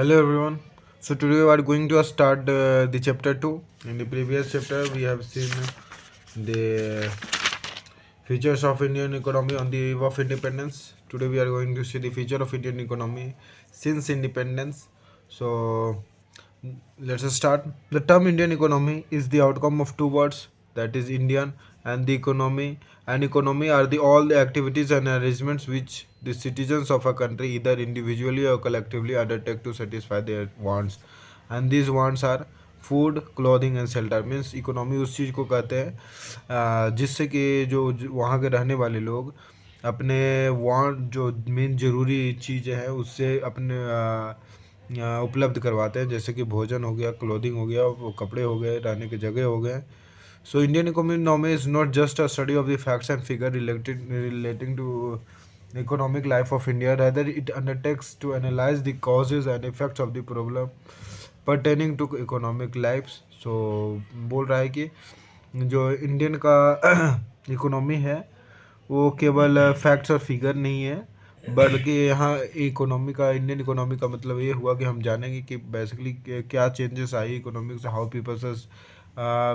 Hello everyone. So today we are going to start the chapter 2. In the previous chapter we have seen the features of Indian economy on the eve of independence. Today we are going to see the feature of Indian economy since independence. So let's start. The term Indian economy is the outcome of two words, that is Indian and the economy. And economy are all the activities and arrangements which the citizens of a country either individually or collectively undertake to satisfy their wants. And these wants are food clothing and shelter means economy उस चीज़ को कहते हैं जिससे कि वहाँ के रहने वाले लोग अपने वांट जो मेन ज़रूरी चीज़ें हैं उससे अपने उपलब्ध करवाते हैं, जैसे कि भोजन हो गया, क्लोथिंग हो गया, वो कपड़े हो गए, रहने की जगह हो गए. So Indian economy is not just a study of the facts and figures relating to economic life of India. Rather, it undertakes to analyze the causes and effects of the problem pertaining to economic lives. So बोल रहा है कि जो Indian का economy है वो केवल facts और फिगर नहीं है, बल्कि यहाँ इकोनॉमी का इंडियन इकोनॉमी का मतलब ये हुआ कि हम जानेंगे कि बेसिकली क्या चेंजेस आई इकोनॉमिक से, हाउ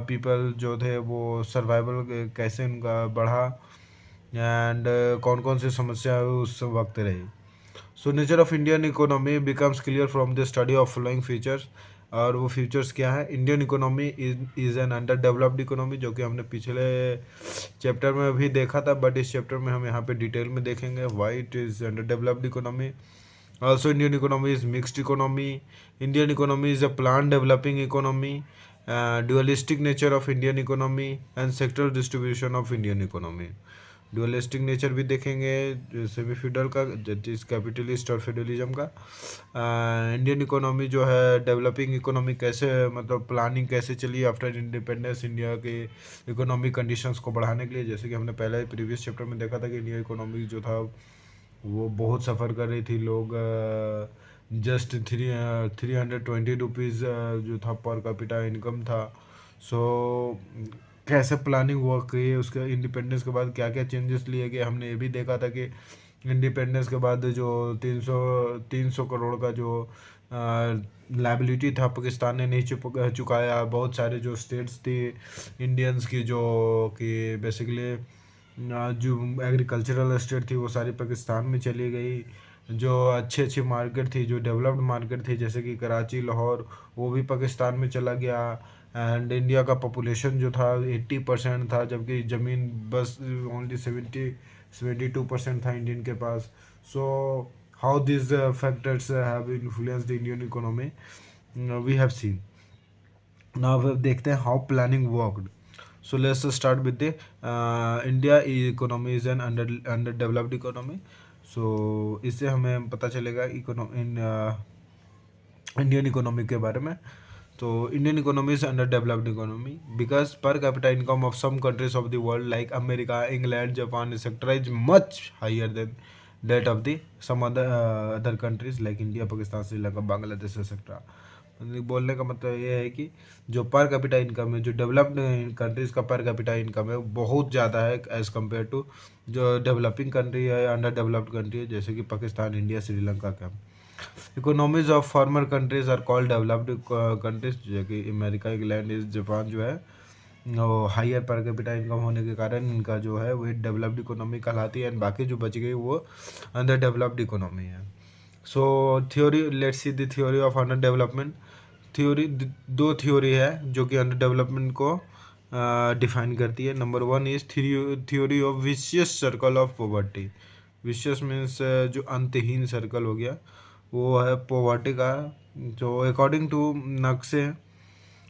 पीपल जो थे वो सर्वाइवल कैसे उनका बढ़ा एंड कौन कौन सी समस्या उस वक्त रही. So nature of Indian economy becomes clear from the study of following features. और वो फीचर्स क्या है? Indian economy is an under developed economy, जो कि हमने पिछले चैप्टर में भी देखा था, बट इस चैप्टर में हम यहाँ पे डिटेल में देखेंगे why it is under developed economy. Also, Indian economy is mixed economy. Indian economy is a planned developing economy. Dualistic nature of Indian economy and sectoral distribution of Indian economy. Dualistic nature भी देखेंगे semi feudal का, that is capitalist और federalism का. Indian economy जो है developing economy कैसे, मतलब planning कैसे चली आफ्टर इंडिपेंडेंस इंडिया के इकोनॉमिक कंडीशंस को बढ़ाने के लिए. जैसे कि हमने पहले प्रीवियस चैप्टर में देखा था कि इंडिया इकोनॉमी जो था वो बहुत सफ़र कर रही थी. लोग जस्ट 320 रुपीज़ जो था पर कैपिटा इनकम था. सो कैसे प्लानिंग हुआ कि उसके इंडिपेंडेंस के बाद क्या क्या चेंजेस लिए गए. हमने ये भी देखा था कि इंडिपेंडेंस के बाद जो 300 करोड़ का जो लाइबिलिटी था पाकिस्तान ने नहीं चुकाया. बहुत सारे जो स्टेट्स थी इंडियंस की जो कि बेसिकली जो एग्रीकल्चरल स्टेट थी वो सारी पाकिस्तान में चली गई. जो अच्छी मार्केट थी, जो डेवलप्ड मार्केट थी जैसे कि कराची, लाहौर, वो भी पाकिस्तान में चला गया. एंड इंडिया का पॉपुलेशन जो था 80% था, जबकि ज़मीन बस ओनली 72% था इंडियन के पास. So how this factors have influenced Indian economy we have seen. Now देखते हैं how planning worked. So let's start with the India economy is an underdeveloped economy. So इससे हमें पता चलेगा इंडियन इकोनॉमी के बारे में. तो Indian economy is under developed economy because per capita income of some countries of the world like America, England, Japan etcetera is much higher than that of the some other countries like India, Pakistan, Sri Lanka, Bangladesh etcetera. बोलने का मतलब ये है कि जो पर capita income है, जो डेवलप्ड कंट्रीज़ का पर कैपिटा इनकम है बहुत ज़्यादा है एज़ कम्पेयर टू जो डेवलपिंग कंट्री है, अंडर डेवलप्ड कंट्री है जैसे कि पाकिस्तान, इंडिया, श्रीलंका का. Economies of former countries are called developed countries, जो कि अमेरिका, इंग्लैंड, जापान जो है वो हायर पर कैपिटा इनकम होने के कारण इनका जो है वो डेवलप्ड इकोनॉमी कहलाती है. एंड बाकी जो बच गई वो अंडर डेवलप्ड इकोनॉमी है. सो theory, let's see the theory of under development. Theory, दो थ्योरी है जो कि अंडर डेवलपमेंट को डिफाइन करती है. Number 1 is theory of vicious circle of poverty. Vicious means जो अंतहीन सर्कल हो गया, वो है पॉवर्टी का. जो according to Nurkse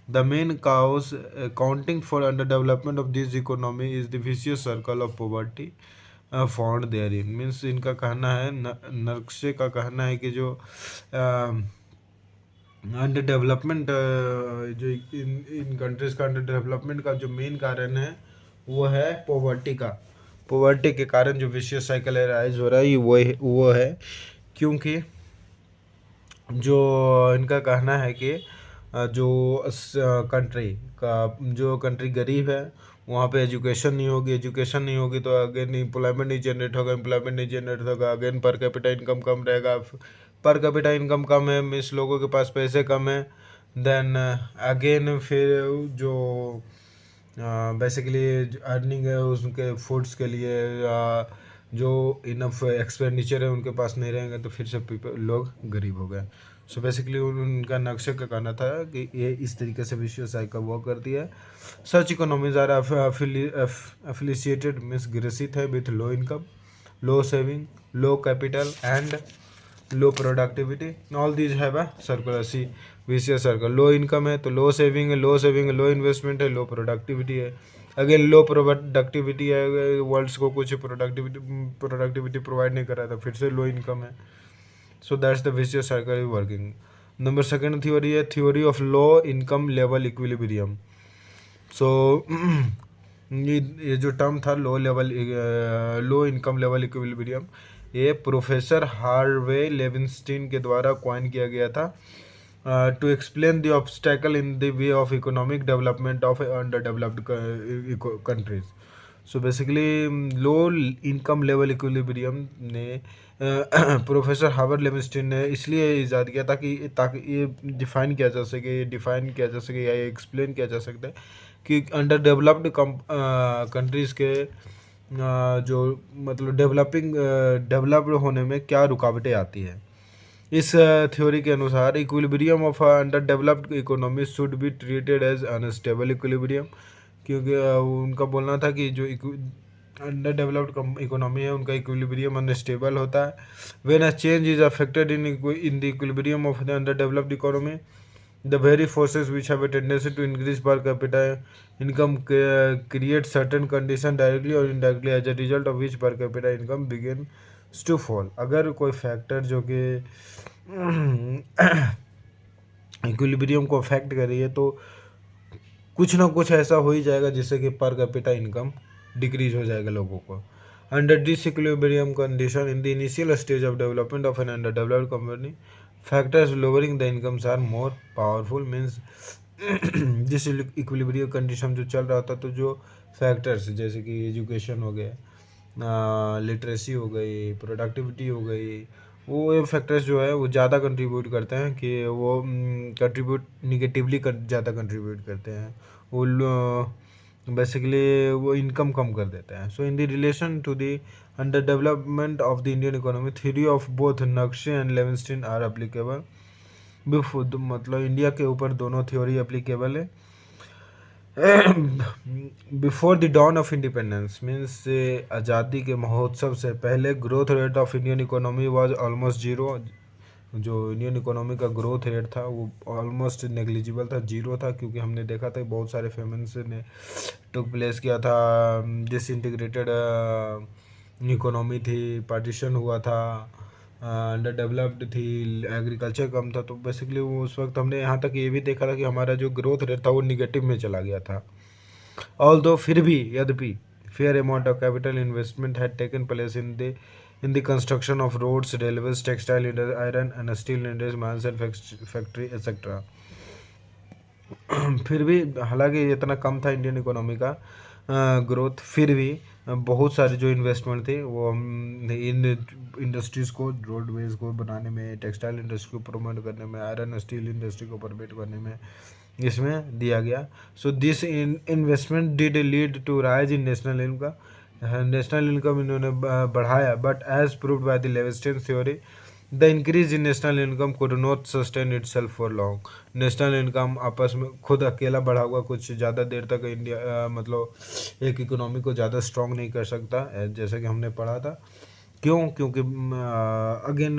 the main cause accounting for under development of this economy is the vicious circle of poverty found there in. Means इनका कहना है, नक्शे का कहना है कि जो अंडर डेवलपमेंट जो इन कंट्रीज का अंडर डेवलपमेंट का जो मेन कारण है वो है पॉवर्टी का. पॉवर्टी के कारण जो विशियस साइकिल राइज हो रहा है वो है क्योंकि जो इनका कहना है कि जो कंट्री गरीब है वहाँ पे एजुकेशन नहीं होगी तो अगेन एम्प्लॉयमेंट नहीं जनरेट होगा, अगेन पर कैपिटा इनकम कम रहेगा, पर कैपिटा इनकम कम है, मीन्स लोगों के पास पैसे कम है। देन अगेन फिर जो बेसिकली अर्निंग है उसके फूड्स के लिए जो इनफ एक्सपेंडिचर है उनके पास नहीं रहेंगे, तो फिर से लोग गरीब हो गए। सो बेसिकली उनका नक्शे का कहना था कि ये इस तरीके से विश्व साइकिल वर्क करती है। Such economies are affiliated means ग्रसित है with low income, low saving, low capital and low productivity. All these have a circular see vicious circle. Low income है तो लो सेविंग है, लो सेविंग है लो इन्वेस्टमेंट है, लो प्रोडक्टिविटी है, अगेन लो प्रोडक्टिविटी है, world's को कुछ प्रोडक्टिविटी प्रोवाइड नहीं कर रहा था, फिर से लो इनकम है। So that's the vicious circle working. Number second theory है theory of low income level equilibrium. So ये जो टर्म था लो इनकम लेवल इक्विलिब्रियम, ये प्रोफेसर हार्वे लेविनस्टीन के द्वारा कॉइन किया गया था to explain the obstacle in the way of economic development of under developed countries. So basically low income level equilibrium ने प्रोफेसर हार्वर्ड लेविनस्टीन ने इसलिए ईजाद किया ताकि ये डिफाइन किया जा सके या ये एक्सप्लेन किया जा सकता है कि अंडर डेवलप्ड कंट्रीज़ के जो मतलब डेवलप्ड होने में क्या रुकावटें आती है। इस थ्योरी के अनुसार equilibrium of under developed economy should be treated as unstable equilibrium, क्योंकि उनका बोलना था कि जो अंडर डेवलप्ड इकोनॉमी है उनका इक्विलिब्रियम अनस्टेबल होता है। When a change is affected in the equilibrium of the under developed economy, the very forces which have a tendency to increase per capita income create certain condition directly और indirectly as a result of which per capita income begin to fall. अगर कोई factor जो कि equilibrium को affect कर रही है तो कुछ ना कुछ ऐसा हो ही जाएगा जिससे कि पर कैपिटा इनकम डिक्रीज हो जाएगा लोगों को। Under this equilibrium condition in the initial stage of development of an under developed company, factors lowering the incomes are more powerful. Means जिस इक्विलिब्रियम कंडीशन जो चल रहा था तो जो फैक्टर्स जैसे कि एजुकेशन हो गया, लिटरेसी हो गई, प्रोडक्टिविटी हो गई, वो फैक्टर्स जो है वो ज़्यादा कंट्रीब्यूट करते हैं कि वो निगेटिवली ज़्यादा कंट्रीब्यूट करते हैं, वो बेसिकली वो इनकम कम कर देते हैं। So in the relation to the under development of the Indian economy, theory of both Nurkse and Leibenstein are applicable. मतलब इंडिया के ऊपर दोनों थ्योरी एप्लीकेबल है। Before the dawn of independence means आज़ादी के महोत्सव से पहले growth rate of Indian economy was almost zero. जो इंडियन इकोनॉमी का ग्रोथ रेट था वो ऑलमोस्ट नेग्लिजिबल था, जीरो था, क्योंकि हमने देखा था बहुत सारे फेमस ने टुक प्लेस किया था, डिसइंटीग्रेटेड इकोनॉमी थी, पार्टीशन हुआ था, अंडर डेवलप्ड थी, एग्रीकल्चर कम था। तो बेसिकली वो उस वक्त हमने यहाँ तक ये भी देखा था कि हमारा जो ग्रोथ रेट था वो निगेटिव में चला गया था। ऑल्दो फिर भी यद्यपि fair amount of capital investment had taken place in the construction of roads, railways, textile, iron and steel industries, mines and factory etcetera. फिर भी हालांकि इतना कम था इंडियन इकोनॉमी का ग्रोथ, फिर भी बहुत सारे जो इन्वेस्टमेंट थे वो हम इन इंडस्ट्रीज़ को, रोडवेज को बनाने में, टेक्सटाइल इंडस्ट्री को प्रमोट करने में, आयरन स्टील इंडस्ट्री को प्रमोट करने में इसमें दिया गया। So this investment did lead to rise in national income इन्होंने बढ़ाया, but as proved by the Leibenstein theory the increase in national income could not sustain itself for long. National income आपस में खुद अकेला बढ़ा हुआ कुछ ज़्यादा देर तक इंडिया मतलब एक इकोनॉमी को ज़्यादा स्ट्रॉन्ग नहीं कर सकता, जैसा कि हमने पढ़ा था। क्यों? क्योंकि अगेन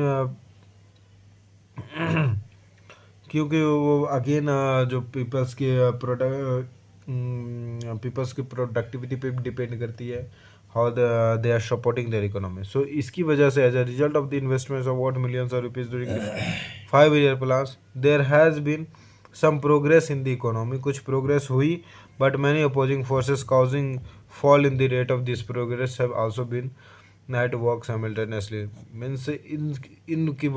क्योंकि वो अगेन जो पीपल्स की प्रोडक्टिविटी पे डिपेंड करती है, how they are supporting their economy. So इसकी वजह से as a result of the investments of what millions of rupees during 5-year plans there has been some progress in the economy. कुछ progress हुई, but many opposing forces causing fall in the rate of this progress have also been at work simultaneously. Means इनकी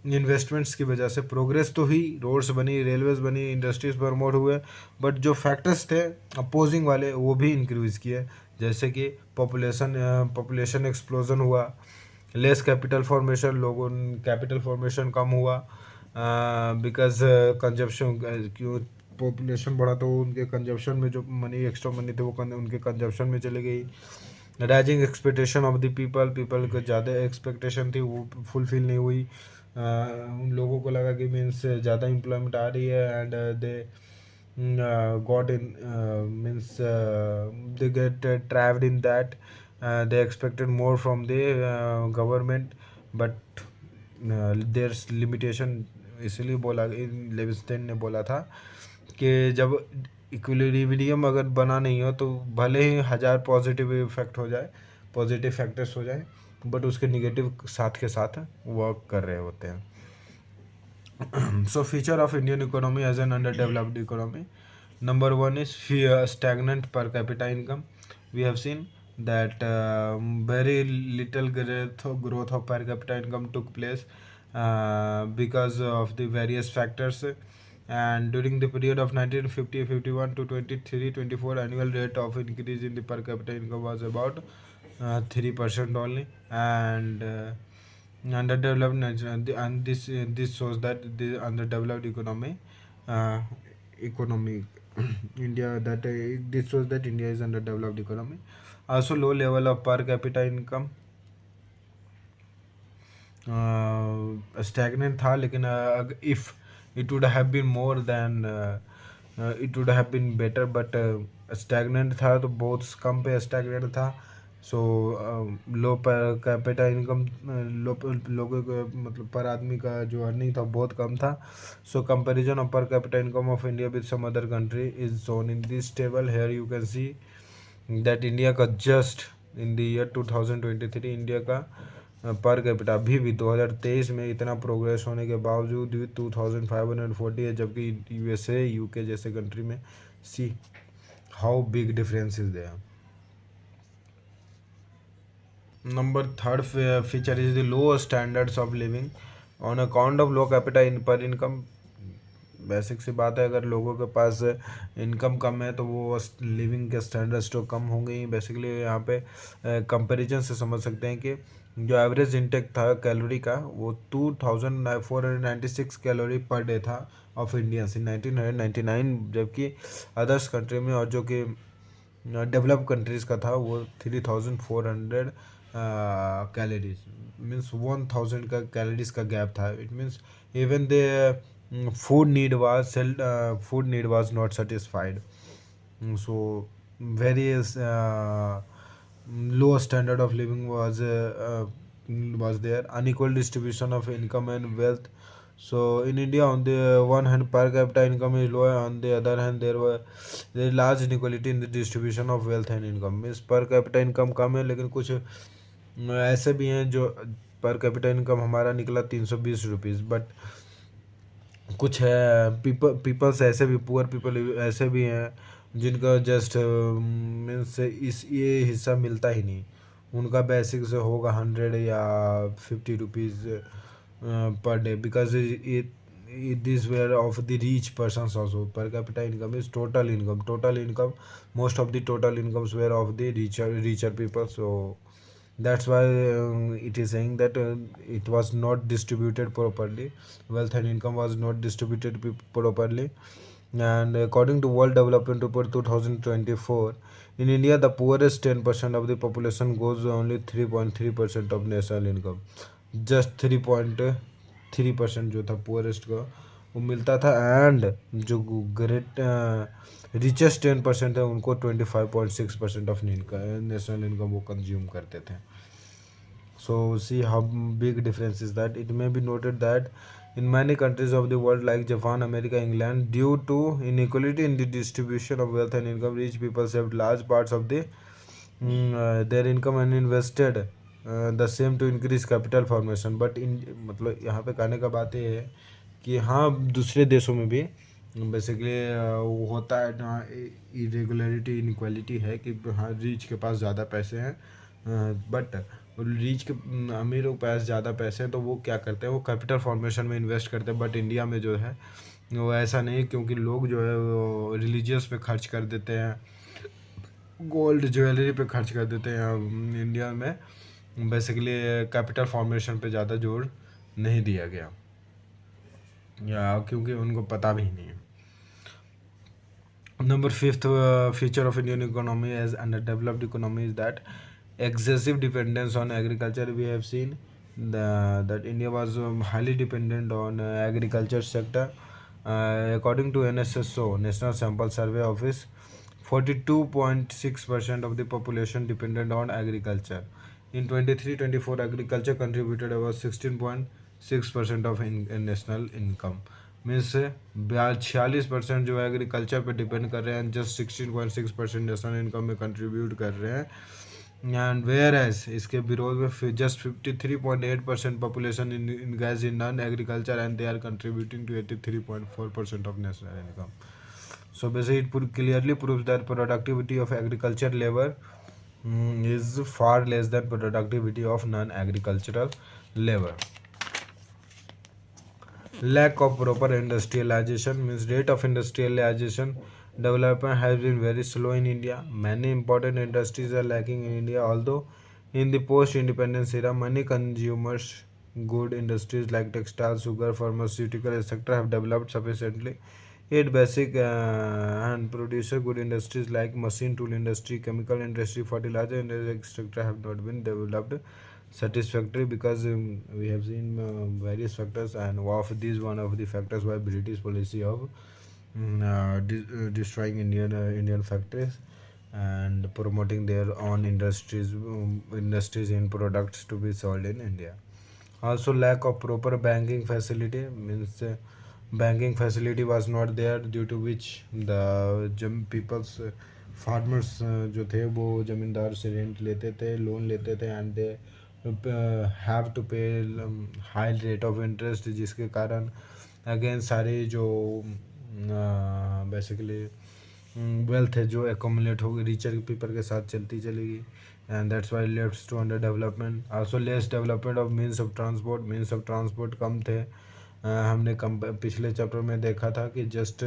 investments की वजह से progress तो हुई, roads बनी, railways बनी, इंडस्ट्रीज प्रमोट हुए, बट जो फैक्टर्स थे अपोजिंग वाले वो भी इंक्रीज किए, जैसे कि पॉपुलेशन एक्सप्लोजन हुआ, लेस कैपिटल फॉर्मेशन, लोगों कैपिटल फॉर्मेशन कम हुआ बिकॉज कंजप्शन, क्यों पॉपुलेशन बढ़ा तो उनके कंजप्शन में जो मनी, एक्स्ट्रा मनी थे वो उनके कंजप्शन में चले गई। Rising expectation of the people, people को ज़्यादा एक्सपेक्टेशन थी वो फुलफिल नहीं हुई। उन लोगों को लगा कि मीन्स ज़्यादा एम्प्लॉयमेंट आ रही है and they got in means they get trapped in that. They expected more from the government but there's limitation। इसलिए बोला, लेविस्टन ने बोला था कि जब इक्विलिब्रियम अगर बना नहीं हो तो भले ही 1000 पॉजिटिव इफेक्ट हो जाए, पॉजिटिव फैक्टर्स हो जाए, बट उसके निगेटिव साथ के साथ वर्क कर रहे होते हैं। So feature of Indian economy as an underdeveloped economy. Number one is stagnant per capita income. We have seen that very little growth of per capita income took place because of the various factors. And during the period of 1950-51 to 23-24, annual rate of increase in the per capita income was about 3% only. And underdeveloped and this shows that the underdeveloped uh, economy India, that this shows that India is underdeveloped economy. Also low level of per capita income, stagnant था, लेकिन if it would have been more than it would have been better, but stagnant था तो बहुत कम पे stagnant था। सो लो पर capita income, लोगों का मतलब पर आदमी का जो अर्निंग था बहुत कम था। So comparison of per capita income of India with some other country is shown in this table. Here you can see that India का just in the year 2023 India का पर कैपिटा अभी भी 2023 में इतना प्रोग्रेस होने के बावजूद भी 2540 है, जबकि यूएसए यूके जैसे कंट्री में see how big difference is there. Number third feature is the low standards of living on account of low capita in per income। Basic सी बात है, अगर लोगों के पास इनकम कम है तो वो लिविंग के स्टैंडर्ड्स तो कम होंगे ही। बेसिकली यहाँ पे कंपैरिजन से समझ सकते हैं कि जो एवरेज इंटेक था कैलोरी का वो 2496 कैलोरी पर डे था ऑफ इंडियंस इन 1999, जबकि अदर्स कंट्री में और जो कि डेवलप कंट्रीज़ का था वो 3400 कैलोरीज, मीन्स 1000 का कैलोरीज का गैप था। It means even the food need was not satisfied। So various low standard of living was there, unequal distribution of income and wealth। So in India, on the one hand, per capita income is low, on the other hand there is large inequality in the distribution of wealth and income। Means per capita income कम है, लेकिन कुछ ऐसे भी हैं जो पर capita income हमारा निकला 320 रुपीज़, बट कुछ है पीपल्स ऐसे भी, पुअर पीपल ऐसे भी हैं जिनका जस्ट मीन्स इस ये हिस्सा मिलता ही नहीं। उनका बेसिक से होगा 100 या 50 rupees per day, because this were of the rich persons also. Per capita income is total income, most of the total incomes were of the richer people. So that's why it is saying that it was not distributed properly, wealth and income was not distributed properly। And according to World Development Report 2024, in India the poorest 10% of the population goes only 3.3% of national income। just 3.3% जो था poorest का वो मिलता था, and जो great richest 10% है उनको 25.6% of national income वो कंज्यूम करते थे। So see how big difference is that। It may be noted that in many countries of the world like Japan, America, England, due to inequality in the distribution of wealth and income, rich people saved large parts of their income and invested the same to increase capital formation। but in मतलब यहाँ पे कहने का बात ये है कि हाँ दूसरे देशों में भी बेसिकली वो होता है ना, इरेगुलरिटी इनक्वालिटी है कि हाँ रिच के पास ज़्यादा पैसे हैं, बट रीच के अमीरों के पास ज़्यादा पैसे हैं तो वो क्या करते हैं, वो कैपिटल फॉर्मेशन में इन्वेस्ट करते हैं। बट इंडिया में जो है वो ऐसा नहीं, क्योंकि लोग जो है वो रिलीजियस पे खर्च कर देते हैं, गोल्ड ज्वेलरी पे खर्च कर देते हैं इंडिया में। बेसिकली कैपिटल फॉर्मेशन पे ज़्यादा जोर नहीं दिया गया, या क्योंकि उनको पता भी नहीं है. Number fifth feature of Indian economy as underdeveloped economy is that excessive dependence on agriculture. We have seen that India was highly dependent on agriculture sector. According to NSSO, National Sample Survey Office, 42.6% of the population depended on agriculture. In 23-24, agriculture contributed about 16.6% of in national income. Means 46% जो है agriculture पे depend कर रहे हैं, just 16.6% national income में contribute कर रहे हैं. एंड वेयर एज इसके विरोध में just 53.8% population engaged in non agriculture and they are contributing to 83.4% of national income. So basically, it clearly proves that productivity of agriculture labor is far less than productivity of non-agricultural labor. Lack of proper industrialization means rate of industrialization development has been very slow in India. Many important industries are lacking in India, although in the post-independence era, many consumers good industries like textile, sugar, pharmaceutical, etc. have developed sufficiently. Yet basic and producer good industries like machine tool industry, chemical industry, fertilizer industry, etc. have not been developed satisfactory because we have seen various factors, and of these one of the factors were British policy of destroying Indian factories and promoting their own industries in products to be sold in India. Also, lack of proper banking facility means banking facility was not there, due to which the people's farmers जो थे वो जमींदार से rent लेते थे, loan लेते थे, and they have to पे हाई रेट ऑफ इंटरेस्ट, जिसके कारण अगेन सारी जो बेसिकली वेल्थ है जो एकोमुलेट हो गई रिचर पीपल के साथ चलती चलेगी, and that's why leads to under development. Also less development of means of transport कम थे. हमने कम पिछले चैप्टर में देखा था कि just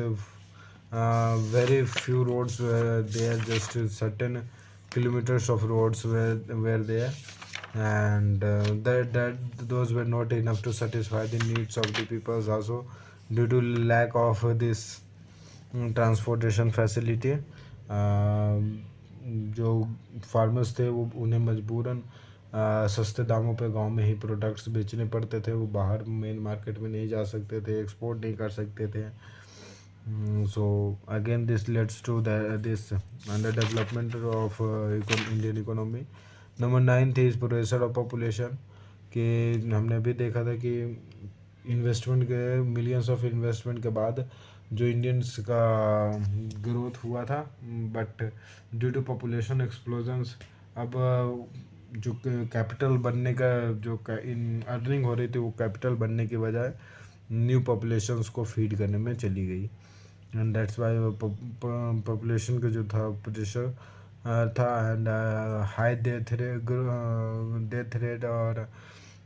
very few roads there, just certain kilometers of roads were there, and that those were not enough to satisfy the needs of the peoples. Also, due to lack of this transportation facility, जो farmers थे वो उन्हें मजबूरन सस्ते दामों पे गांव में ही प्रोडक्ट्स बेचने पड़ते थे. वो बाहर मेन मार्केट में नहीं जा सकते थे, एक्सपोर्ट नहीं कर सकते थे. So again this leads to this underdevelopment of Indian economy. Number 9 is pressure of population. कि हमने अभी देखा था कि इन्वेस्टमेंट के मिलियंस ऑफ इन्वेस्टमेंट के बाद जो इंडियंस का ग्रोथ हुआ था, but due to population explosions अब जो कैपिटल बनने का जो अर्निंग हो रही थी वो कैपिटल बनने की बजाय न्यू पॉपुलेशंस को फीड करने में चली गई, एंड दैट्स वाई पॉपुलेशन का जो था प्रेशर था, एंड हाई डेथ रेट और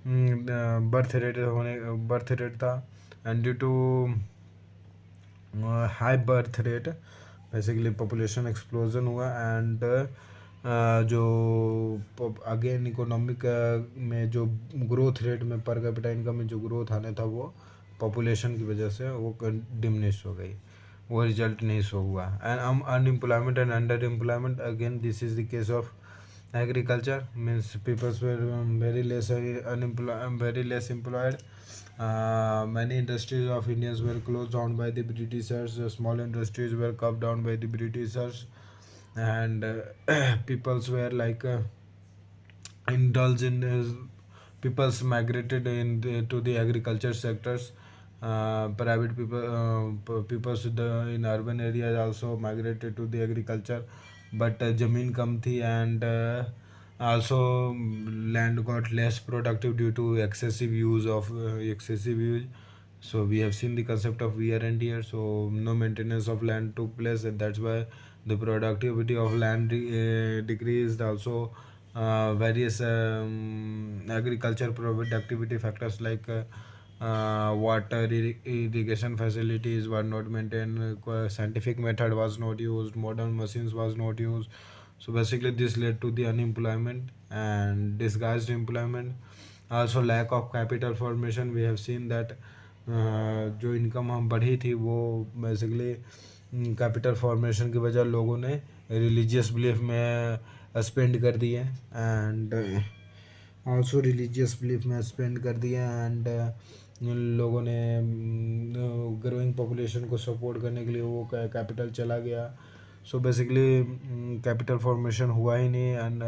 बर्थ रेट था, and due to high birth rate basically population explosion हुआ, एंड जो अगेन इकोनॉमिक में जो ग्रोथ रेट में पर कैपिटा इनकम में जो ग्रोथ आने था वो पॉपुलेशन की वजह से वो डिमिनिश हो गई, वो रिजल्ट नहीं शो हुआ. And unemployment and under employment, again this is the case of agriculture means people were very less employed. Many industries of Indians were closed down by the Britishers. Small industries were cut down by the Britishers, and peoples were like indulged in peoples migrated to the agriculture sectors. Private peoples in urban areas also migrated to the agriculture, but जमीन कम थी, and also land got less productive due to excessive use. So we have seen the concept of wear and tear. So no maintenance of land took place, and that's why the productivity of land decreased. Also, various agriculture productivity factors like water irrigation facilities were not maintained, scientific method was not used, modern machines was not used. So basically this led to the unemployment and disguised employment, also lack of capital formation. We have seen that जो income हम बढ़ी थी वो basically capital formation की वजह लोगों ने religious belief में स्पेंड कर दिए एंड आल्सो रिलीजियस बिलीफ में स्पेंड कर दिए एंड लोगों ने ग्रोइंग पॉपुलेशन को सपोर्ट करने के लिए वो कैपिटल चला गया. सो बेसिकली कैपिटल फॉर्मेशन हुआ ही नहीं एंड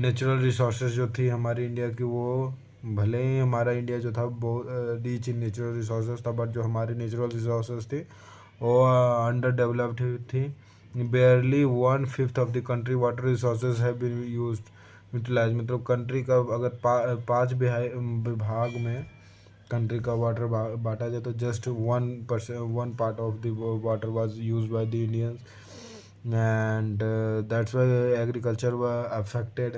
नेचुरल रिसोर्सेज जो थी हमारी इंडिया की, वो भले ही हमारा इंडिया जो था बहुत रिच इन नेचुरल रिसोर्सेज था, बट जो हमारी नेचुरल रिसोर्सेज थी वो अंडर डेवलप्ड थी. Barely 1/5 of the country water resources have been utilise. मतलब कंट्री का अगर 5 विभाग में कंट्री का वाटर बांटा जाए तो just 1 part of the water was use by the Indians and that's why agriculture were affected.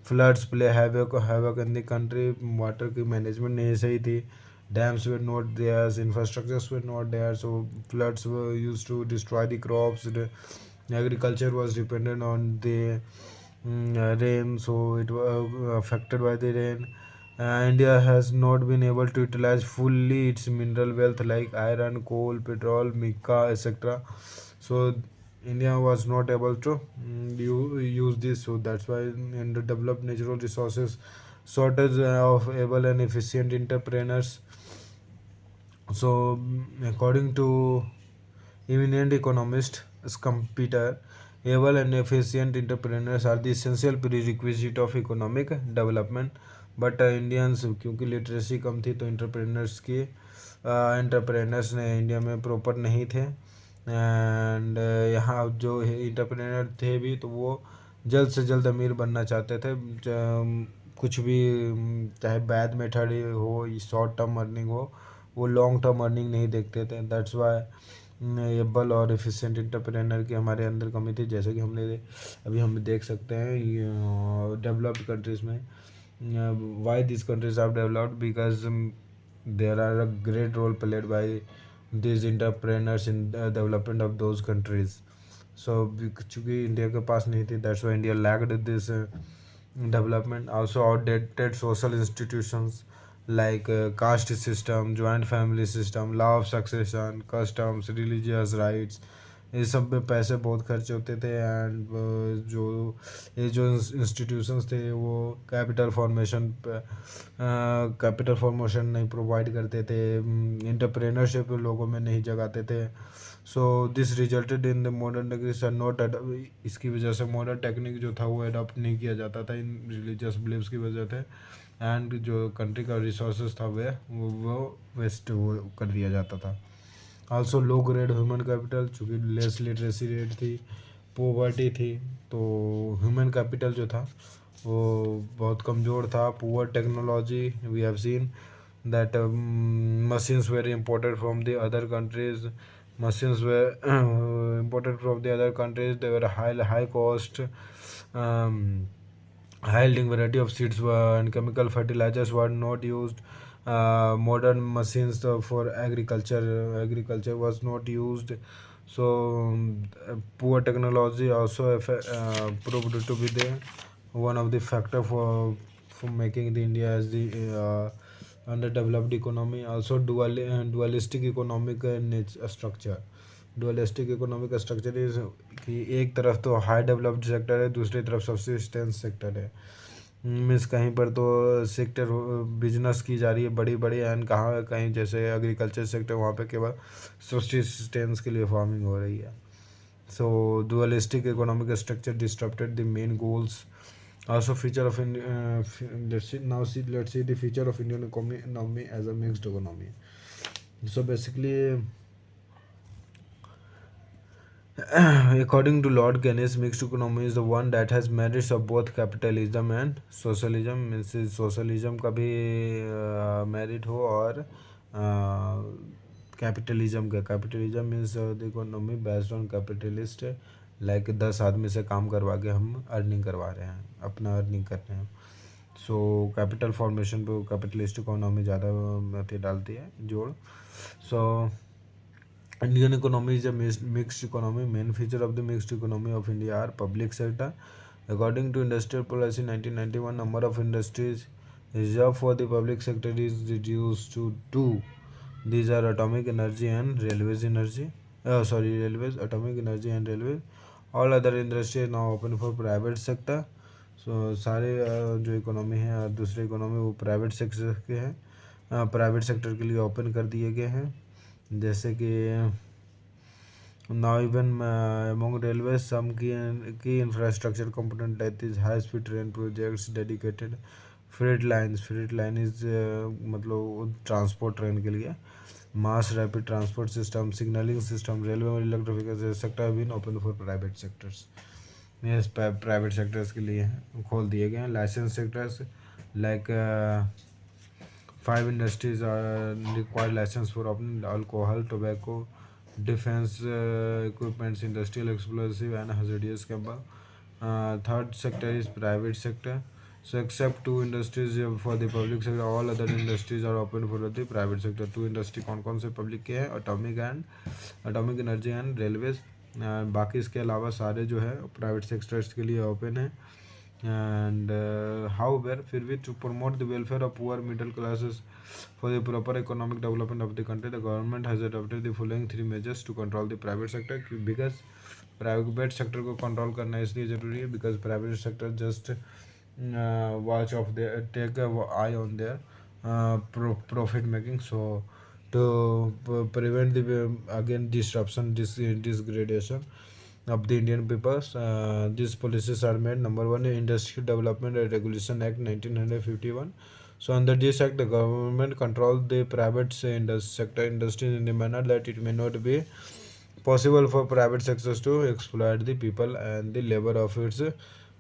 Floods play havoc in the country. Water की management नहीं सही थी. Dams were not there, infrastructures were not there, so floods were used to destroy the crops. The agriculture was dependent on the rain, so it was affected by the rain. India has not been able to utilize fully its mineral wealth like iron, coal, petrol, mica, etc. So India was not able to use this, so that's why in the developed natural resources, shortage of able and efficient entrepreneurs. So according to eminent economist Schumpeter, able and efficient entrepreneurs are the essential prerequisite of economic development. But Indians क्योंकि literacy कम थी तो entrepreneurs ने India में proper नहीं थे and यहाँ जो entrepreneur थे भी तो वो जल्द से जल्द अमीर बनना चाहते थे. कुछ भी चाहे बैड मेथड हो, शॉर्ट टर्म अर्निंग हो, वो लॉन्ग टर्म अर्निंग नहीं देखते थे. दैट्स वाई एबल और एफिशिएंट एंटरप्रेनर की हमारे अंदर कमी थी. जैसे कि अभी हम देख सकते हैं डेवलप्ड कंट्रीज़ में why these countries have developed, because there are a great role played by these entrepreneurs in the development of those countries. So चूँकि इंडिया के पास नहीं थी, that's why India lacked this development. Also outdated social institutions like caste system, joint family system, law of succession, customs, religious rights, ये सब में पैसे बहुत खर्च होते थे एंड जो इंस्टीट्यूशंस थे वो कैपिटल फॉर्मेशन नहीं प्रोवाइड करते थे, एंटरप्रेन्योरशिप लोगों में नहीं जगाते थे. So this resulted in the modern techniques are not. इसकी वजह से मॉडर्न टेक्निक जो था वो अडॉप्ट नहीं किया जाता था इन रिलीजियस बिलीव्स की वजह से एंड जो कंट्री का रिसोर्सेज था वो वेस्ट कर दिया जाता था. Also low grade human capital, चूँकि लेस लिटरेसी रेट थी, पोवर्टी थी, तो ह्यूमन कैपिटल जो था वो बहुत कमज़ोर था. Poor technology, we have seen that machines were imported from the other countries. Machines were imported from the other countries. They were high cost. High yielding variety of seeds and chemical fertilizers were not used. Modern machines for agriculture was not used. So poor technology also proved to be the one of the factor for making the India as the underdeveloped economy. Also dualistic economic structure. Dualistic economic structure is कि एक तरफ तो high developed sector है, दूसरी तरफ subsistence sector है. Means कहीं पर तो सेक्टर बिजनेस की जा रही है बड़ी बड़ी एंड कहीं जैसे एग्रीकल्चर सेक्टर वहाँ पे केवल सब्सिस्टेंस के लिए फार्मिंग हो रही है. So dualistic economic structure disturbed the main goals. Also feature of let's see the feature of Indian economy as a mixed economy. So basically according to Lord Keynes, mixed economy is the one that has merits of both capitalism and socialism. Means socialism का भी merit हो और capitalism means the economy based on capitalist, like 10 आदमी से काम करवा के हम अर्निंग करवा रहे हैं, अपना अर्निंग कर रहे हैं. सो कैपिटल फॉर्मेशन पे कैपिटलिस्ट इकोनॉमी ज़्यादा डालती है जोड़. सो Indian economy is a mixed economy. Main feature of the mixed economy of India are public sector. According to industrial policy 1991, number of industries reserved for the public sector is reduced to two. These are atomic energy and railways energy. Railways, atomic energy and railways. All other industries now open for private sector. So सारे जो economy है और दूसरे economy वो private sector के हैं, private sector के लिए ओपन कर दिए गए हैं. जैसे कि now even among railways some key infrastructure component that is high speed train projects, dedicated freight lines. Freight line is मतलब ट्रांसपोर्ट ट्रेन के लिए, mass rapid transport system, signaling system, railway electrification sector have been open for private sectors. Yes, private sectors के लिए खोल दिए गए हैं. Licence sectors like 5 industries are required license for opening: alcohol, tobacco, defense equipments, industrial explosive and hazardous chemical. Third sector is private sector. So except 2 industries for the public sector, all other industries are open for the private sector. 2 industry कौन से public के हैं? atomic energy and railways. बाकी इसके अलावा सारे जो है प्राइवेट सेक्टर्स के लिए ओपन है. And however, फिर भी to promote the welfare of poor middle classes for the proper economic development of the country, the government has adopted the following 3 measures to control the private sector. Because private sector को control करना इसलिए ज़रूरी है because private sector just watch of their take a eye on their profit making. So to prevent the again disruption, disgradation of the Indian peoples, these policies are made. Number 1, Industrial Development and Regulation Act 1951. So under this act, the government controls the private sector industry in a manner that it may not be possible for private sectors to exploit the people and the labor of its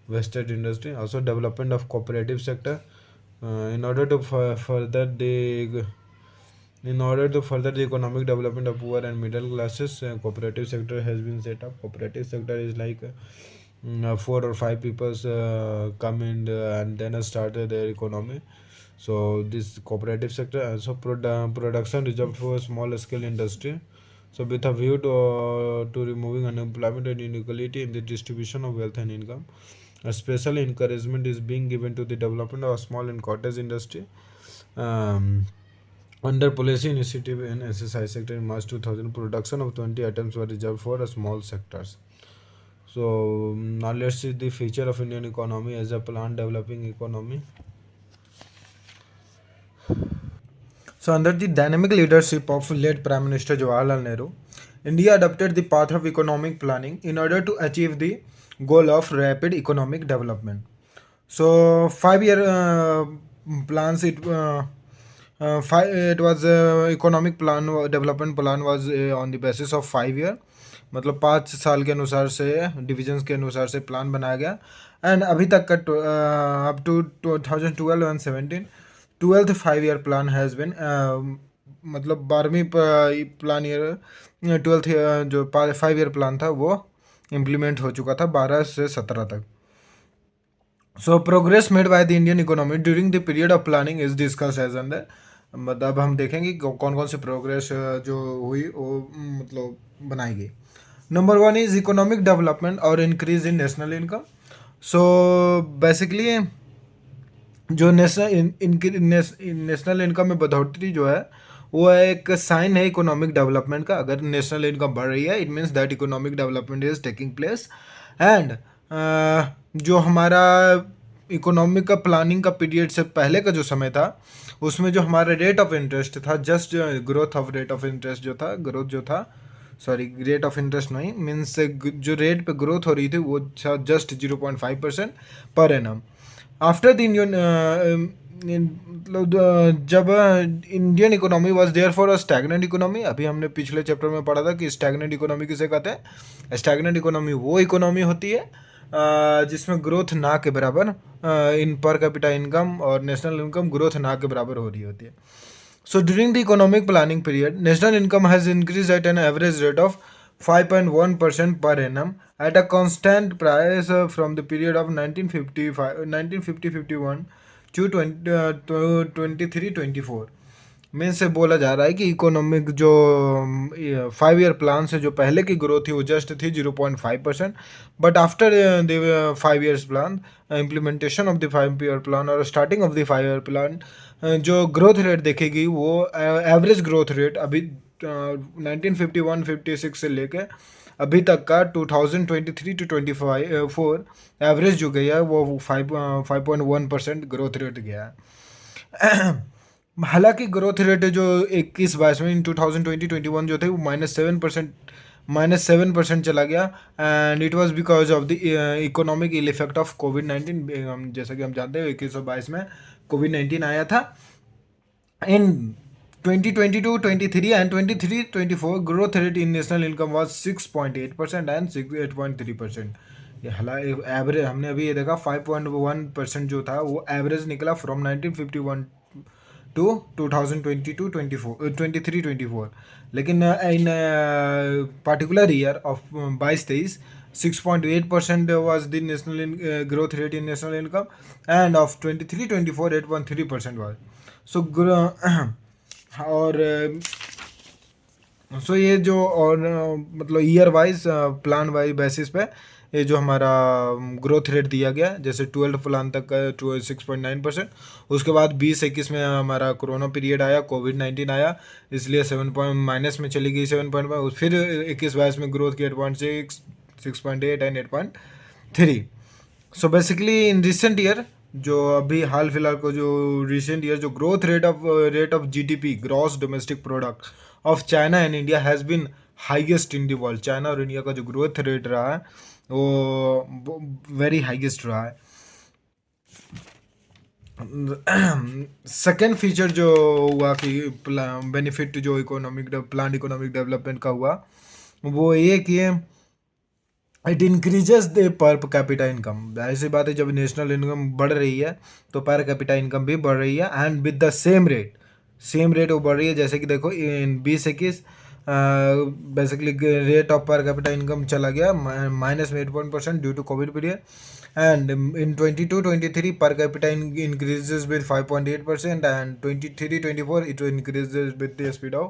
vested industry. Also development of cooperative sector, in order to further the economic development of poor and middle classes, cooperative sector has been set up. Cooperative sector is like 4 or 5 people come in and then start their economy. So this cooperative sector also production reserved for small scale industry. So with a view to removing unemployment and inequality in the distribution of wealth and income, a special encouragement is being given to the development of small and cottage industry. Under policy initiative in SSI sector in March 2000, production of 20 items were reserved for small sectors. So now let's see the feature of Indian economy as a planned developing economy. So under the dynamic leadership of late Prime Minister Jawaharlal Nehru, India adopted the path of economic planning in order to achieve the goal of rapid economic development. So 5-year plans it was economic plan development plan was on the basis of 5 year, मतलब 5 साल के अनुसार से divisions के अनुसार से plan बनाया गया. एंड अभी तक का up to 2012 and 17 12th 5-year plan has been, मतलब 12वीं प्लान ईयर 12th जो 5-year प्लान था वो इम्प्लीमेंट हो चुका था 12 से 17 तक. So progress made by the Indian economy during the period of planning is discuss as under. मतलब हम देखेंगे कौन कौन से प्रोग्रेस जो हुई वो मतलब बनाई गई. नंबर 1 इज इकोनॉमिक डेवलपमेंट और increase in national income. So basically जो नेशनल इनकम में बढ़ोतरी जो है वो एक साइन है इकोनॉमिक डेवलपमेंट का. अगर नेशनल इनकम बढ़ रही है it means that economic development is taking place. And जो हमारा इकोनॉमिक का प्लानिंग का पीरियड से पहले का जो समय था उसमें जो हमारा रेट ऑफ इंटरेस्ट था, just growth of rate of interest जो था, ग्रोथ जो था, सॉरी रेट ऑफ इंटरेस्ट नहीं मीन्स जो रेट पे ग्रोथ हो रही थी वो था just 0.5% per annum. After the Indian मतलब जब Indian economy was there for a stagnant economy. अभी हमने पिछले चैप्टर में पढ़ा था कि स्टैग्नेंट इकोनॉमी किसे कहते हैं. स्टैग्नेंट इकोनॉमी वो इकोनॉमी होती है जिसमें ग्रोथ ना के बराबर इन पर कैपिटा इनकम और नेशनल इनकम ग्रोथ ना के बराबर हो रही होती है. So during the economic planning period national income has increase at an average rate of 5.1% per annum at a constant price from the period of 1950-51 to 23-24. Main से बोला जा रहा है कि इकोनॉमिक जो 5 ईयर प्लान से जो पहले की ग्रोथ थी वो जस्ट थी 0.5%, but after the 5 years plan, implementation of the 5 year plan और starting of the 5 year plan, जो ग्रोथ रेट देखेगी वो एवरेज ग्रोथ रेट अभी 1951-56 से लेके अभी तक का 2023 टू 24 एवरेज जो गया है वो 5.1% ग्रोथ रेट गया है। हालांकि ग्रोथ रेट जो 21-22 में इन 2020-21 जो थे वो -7% चला गया, and it was because of the economic ill effect of कोविड-19। जैसा कि हम जानते हैं 21-22 में कोविड-19 आया था। इन 2022-23 and 23-24 growth rate in national income was 6.8% and 8.3%। ये हालांकि एवरेज हमने अभी ये देखा 5.1% जो था वो एवरेज निकला फ्रॉम 1951 टू 2022-24 लेकिन इन particular year of 22-23 6.8% was the national growth rate in national income, and of 23-24 8.3% was so और सो ये जो और मतलब year wise plan wise basis पे ये जो हमारा ग्रोथ रेट दिया गया, जैसे 12 प्लान तक का 6.9%, उसके बाद 20-21 में हमारा कोरोना पीरियड आया, कोविड-19 आया, इसलिए 7 माइनस में चली गई 7.5, फिर 21-22 में ग्रोथ की 8.6, 6.8 and 8.3। So basically in recent year जो अभी हाल फिलहाल को जो रिसेंट ईयर जो growth rate of GDP gross domestic product of China and India has been highest in the world. China और इंडिया का जो ग्रोथ रेट रहा है वो वेरी हाईएस्ट रहा है। सेकेंड फीचर जो हुआ कि बेनिफिट जो प्लान इकोनॉमिक डेवलपमेंट का हुआ वो ये कि इट इंक्रीजेस द पर कैपिटा इनकम। ऐसी बात है, जब नेशनल इनकम बढ़ रही है तो पर कैपिटा इनकम भी बढ़ रही है, and with the same rate वो बढ़ रही है। जैसे कि देखो in 20-21 basically rate of per capita income चला गया -8% due to COVID period, and in 22-23 per capita increases with 5.8%, and 23-24 it increases with the speed of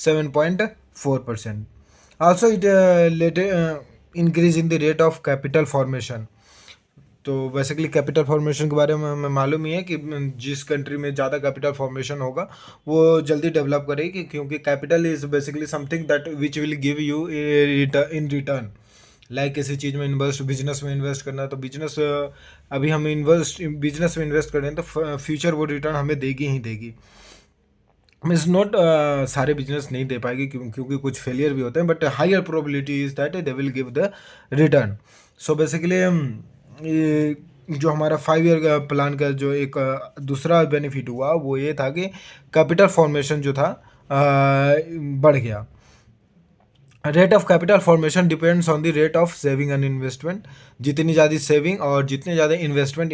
7.4%. Also it later increase in the rate of capital formation। तो basically capital formation के बारे में हमें मालूम ही है कि जिस कंट्री में ज़्यादा कैपिटल फॉर्मेशन होगा वो जल्दी डेवलप करेगी, क्योंकि capital is basically something that which will give you in return. Like किसी चीज़ में बिजनेस में इन्वेस्ट करना है तो बिजनेस अभी हम बिजनेस में इन्वेस्ट कर रहे हैं तो फ्यूचर वो रिटर्न हमें देगी ही देगी। मीन्स नॉट सारे बिजनेस नहीं दे पाएगी क्योंकि कुछ फेलियर भी होते हैं, but higher probability is that they will give the return. So basically ये जो हमारा 5 ईयर प्लान का जो एक दूसरा बेनिफिट हुआ वो ये था कि कैपिटल फॉर्मेशन जो था बढ़ गया। Rate of capital formation depends on the rate of saving and investment. जितनी ज़्यादा सेविंग और जितने ज़्यादा इन्वेस्टमेंट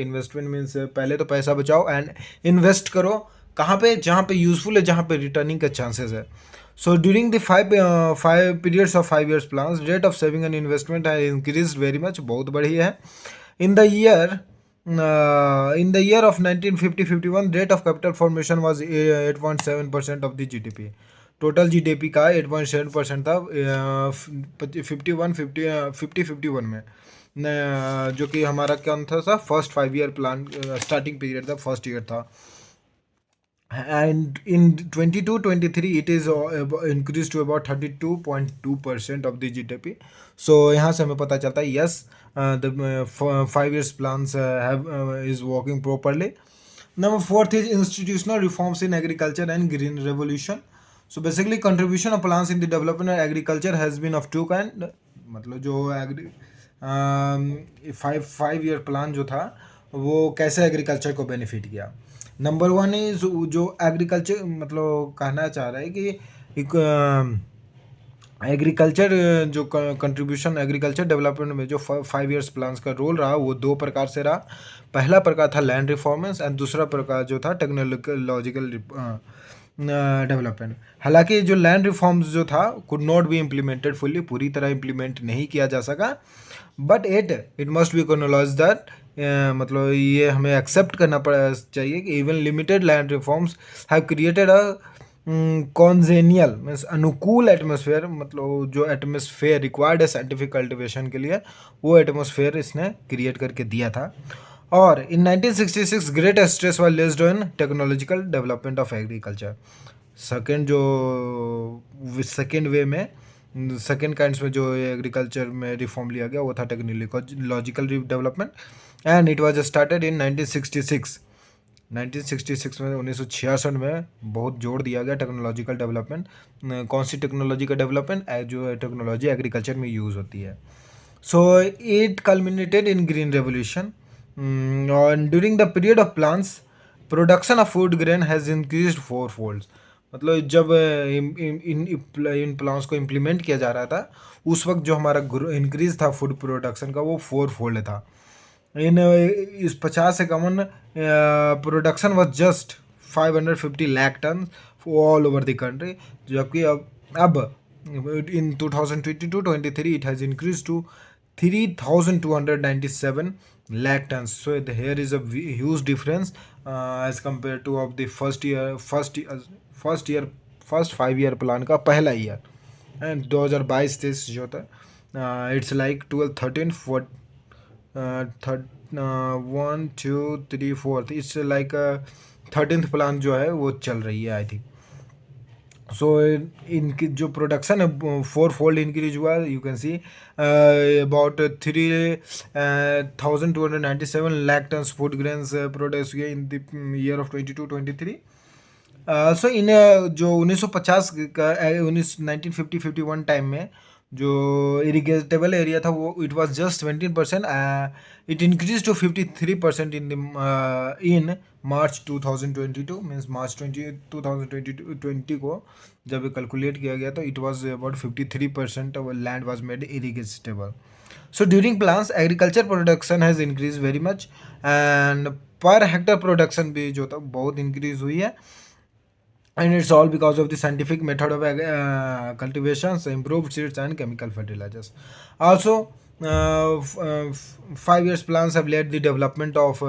मीन्स पहले तो पैसा बचाओ एंड इन्वेस्ट करो कहाँ पे, जहाँ पे यूजफुल है, जहाँ पे रिटर्निंग का चांसेस है। So during the 5 periods of 5 years plan rate of saving and investment है इंक्रीज वेरी मच, बहुत बढ़ी है। इन the year of 1950-51 rate of capital formation was 8.7% of the GDP. Total GDP का 8.7% था 50-51 में, जो कि हमारा क्या था first 5 year plan starting period था, फर्स्ट ईयर था। And in 22-23 it is increased to about 32.2% of the GDP। So यहाँ से हमें पता चलता है yes the 5 years plans is working properly। Number 4th is institutional reforms in agriculture and green revolution। So basically contribution of plans in the development of agriculture has been of two kind। मतलब जो five year plan जो था वो कैसे agriculture को benefit किया। Number 1 is जो agriculture मतलब कहना चाह रहा है कि एक एग्रीकल्चर जो कंट्रीब्यूशन एग्रीकल्चर डेवलपमेंट में जो 5 ईयर्स प्लान्स का रोल रहा वो 2 प्रकार से रहा। पहला प्रकार था लैंड रिफॉर्मेंस एंड दूसरा प्रकार जो था टेक्नोलॉजिकल डेवलपमेंट। हालांकि जो लैंड रिफॉर्म्स जो था could not be implemented fully, पूरी तरह इम्प्लीमेंट नहीं किया जा सका, but it must be acknowledge that मतलब ये हमें एक्सेप्ट करना चाहिए कि even limited land reforms have created a कॉन्जेनियल means अनुकूल एटमोसफेयर, मतलब जो एटमोसफेयर रिक्वायर्ड है साइंटिफिक कल्टिवेशन के लिए, वो एटमोसफेयर इसने क्रिएट करके दिया था। और इन 1966 great stress was लेस्ड on technological development of agriculture. Second जो सेकेंड वे में सेकेंड काइंड्स में जो एग्रीकल्चर में रिफॉर्म लिया गया वो था technological development, and it was started in 1966। 1966 में 1966 में बहुत जोर दिया गया टेक्नोलॉजिकल डेवलपमेंट। कौन सी टेक्नोलॉजी का डेवलपमेंट? जो टेक्नोलॉजी एग्रीकल्चर में यूज़ होती है। So it culminated in green revolution, और during the period of plants production of food grain has increased 4 fold. मतलब जब इन प्लान्स को इम्प्लीमेंट किया जा रहा था उस वक्त जो हमारा इंक्रीज था फूड प्रोडक्शन का वो 4 फोल्ड था। इन इस 50 से कमन production was just 550 lakh tonne all over the country, जबकि अब in 2022-23 it has increased to 3,297 lakh tons. So here is a huge difference as compared to of the first 5 year plan का पहला ईयर एंड 2022-23 जो था it's like 12 13 4 1 2 3 4 it's like 13th plan जो है वो चल रही है आई थिंक। सो इनकी जो प्रोडक्शन है 4 फोल्ड इंक्रीज हुआ, you can see about 3,297 lakh tonne food grains produce हुए in the year of 22-23। So in जो 1950 का 1950-51 टाइम में जो इरिगेटेबल एरिया था वो it was just 17%, it increase to 53% in March 2022, means March 2020 को जब कैलकुलेट किया गया तो it was about 53% land was made irrigatable. So during plans agriculture production has increase very much, and per hectare production भी जो था बहुत increase हुई है, and it's all because of the scientific method of cultivations, improved seeds and chemical fertilizers. Also 5 years plans have led the development of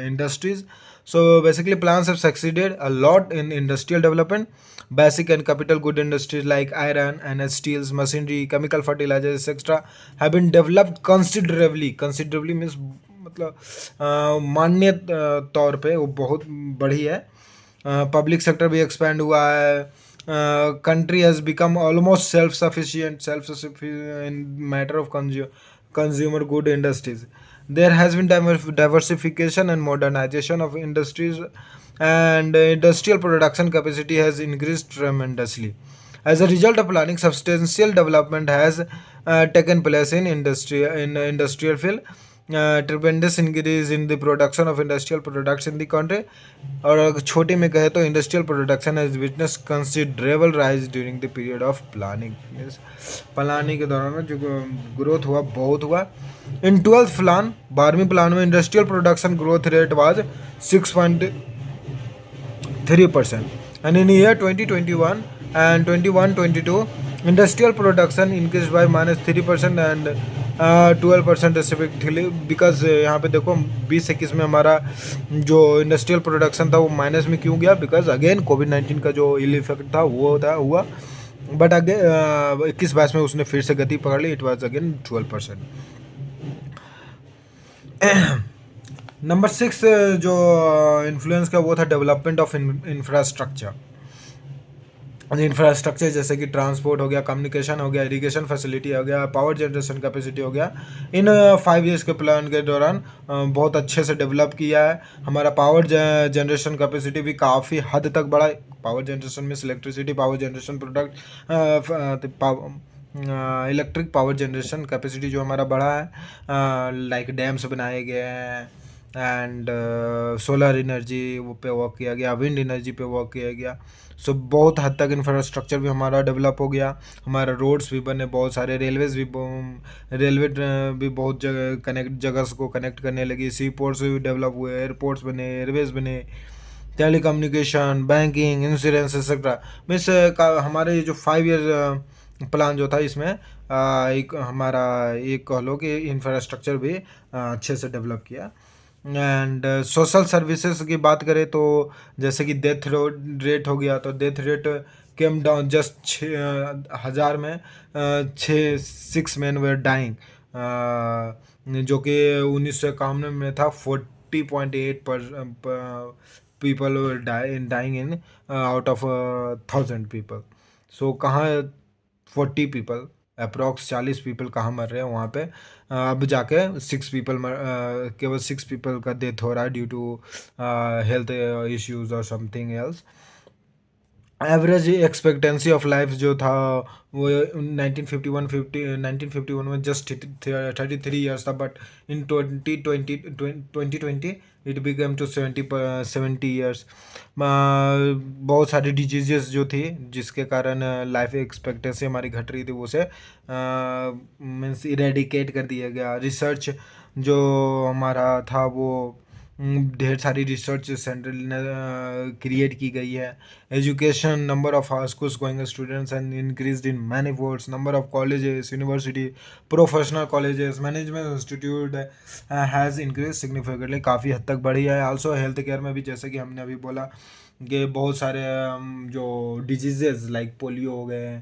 industries. So basically plans have succeeded a lot in industrial development. Basic and capital good industries like iron and steels, machinery, chemical fertilizers etc have been developed considerably means मतलब मान्य तौर पे वो बहुत बढ़ी है। Public sector भी expand हुआ है। Country has become almost self sufficient in matter of consumer good industries. There has been diversification and modernisation of industries and industrial production capacity has increased tremendously. As a result of planning, substantial development has taken place in industrial field. Tremendous increase in the production of industrial products in the country. और अगर छोटे में कहे तो industrial production has witness considerable rise during the period of planning, means planning के दौरान जो growth हुआ बहुत हुआ। इन 12th प्लान 12वीं प्लान में industrial production growth rate was 6.3%, and in year 2021 and 21-22 industrial production increased by -3% and 12% respectively, because यहाँ पे देखो 20-21 में हमारा जो इंडस्ट्रियल प्रोडक्शन था वो माइनस में क्यों गया? बिकॉज अगेन कोविड-19 का जो इल इफेक्ट था वो हुआ, बट अगेन 21-22 में उसने फिर से गति पकड़ ली, इट वाज अगेन 12%। नंबर 6 जो इन्फ्लुएंस का वो था डेवलपमेंट ऑफ इंफ्रास्ट्रक्चर। इंफ्रास्ट्रक्चर जैसे कि ट्रांसपोर्ट हो गया, कम्युनिकेशन हो गया, इरिगेशन फैसिलिटी हो गया, पावर जनरेशन कैपेसिटी हो गया। इन 5 years के प्लान के दौरान बहुत अच्छे से डेवलप किया है। हमारा पावर जनरेशन कैपेसिटी भी काफ़ी हद तक बढ़ा है। पावर जनरेशन में electricity power generation product electric power generation capacity जो हमारा बढ़ा है, लाइक डैम्स बनाए गए हैं एंड सोलर एनर्जी पे वर्क किया गया, विंड एनर्जी पे वर्क किया गया। सो बहुत हद तक इंफ्रास्ट्रक्चर भी हमारा डेवलप हो गया। हमारा रोड्स भी बने, बहुत सारे रेलवे भी बहुत जगह को कनेक्ट करने लगी। सी पोर्ट्स भी डेवलप हुए, एयरपोर्ट्स बने, एयरवेज बने, telecommunication, banking, insurance etcetera. Means हमारे जो 5 year प्लान जो था इसमें एक हमारा एक कह लो कि इंफ्रास्ट्रक्चर भी अच्छे से डेवलप किया। एंड सोशल सर्विसेज की बात करें तो जैसे कि डेथ रेट हो गया, तो death rate came down just 1000 में 6 मैन वर डाइंग, जो कि 1991 में था 40.8 per people dying in out of 1000 people. So कहाँ 40 पीपल, अप्रॉक्स 40 पीपल कहाँ मर रहे हैं वहाँ पे, अब जाके 6 पीपल केवल 6 पीपल का डेथ हो रहा है ड्यू टू हेल्थ इश्यूज और something else. Average expectancy of life जो था वो 1951 में जस्ट 33 ईयर्स था, but in 2020 it become to 70 years. बहुत सारी डिजीजेस जो थी जिसके कारण लाइफ एक्सपेक्टेंसी हमारी घट रही थी, उसे मीन्स इरेडिकेट कर दिया गया। रिसर्च जो हमारा था वो ढेर सारी रिसर्च सेंटर क्रिएट की गई है। Education, number of schools going students and increased in many folds. Number of colleges, university, professional colleges, management institute has increased significantly, काफ़ी हद तक बढ़ी है। आल्सो हेल्थ केयर में भी जैसे कि हमने अभी बोला कि बहुत सारे जो डिजीजेज लाइक पोलियो हो गए,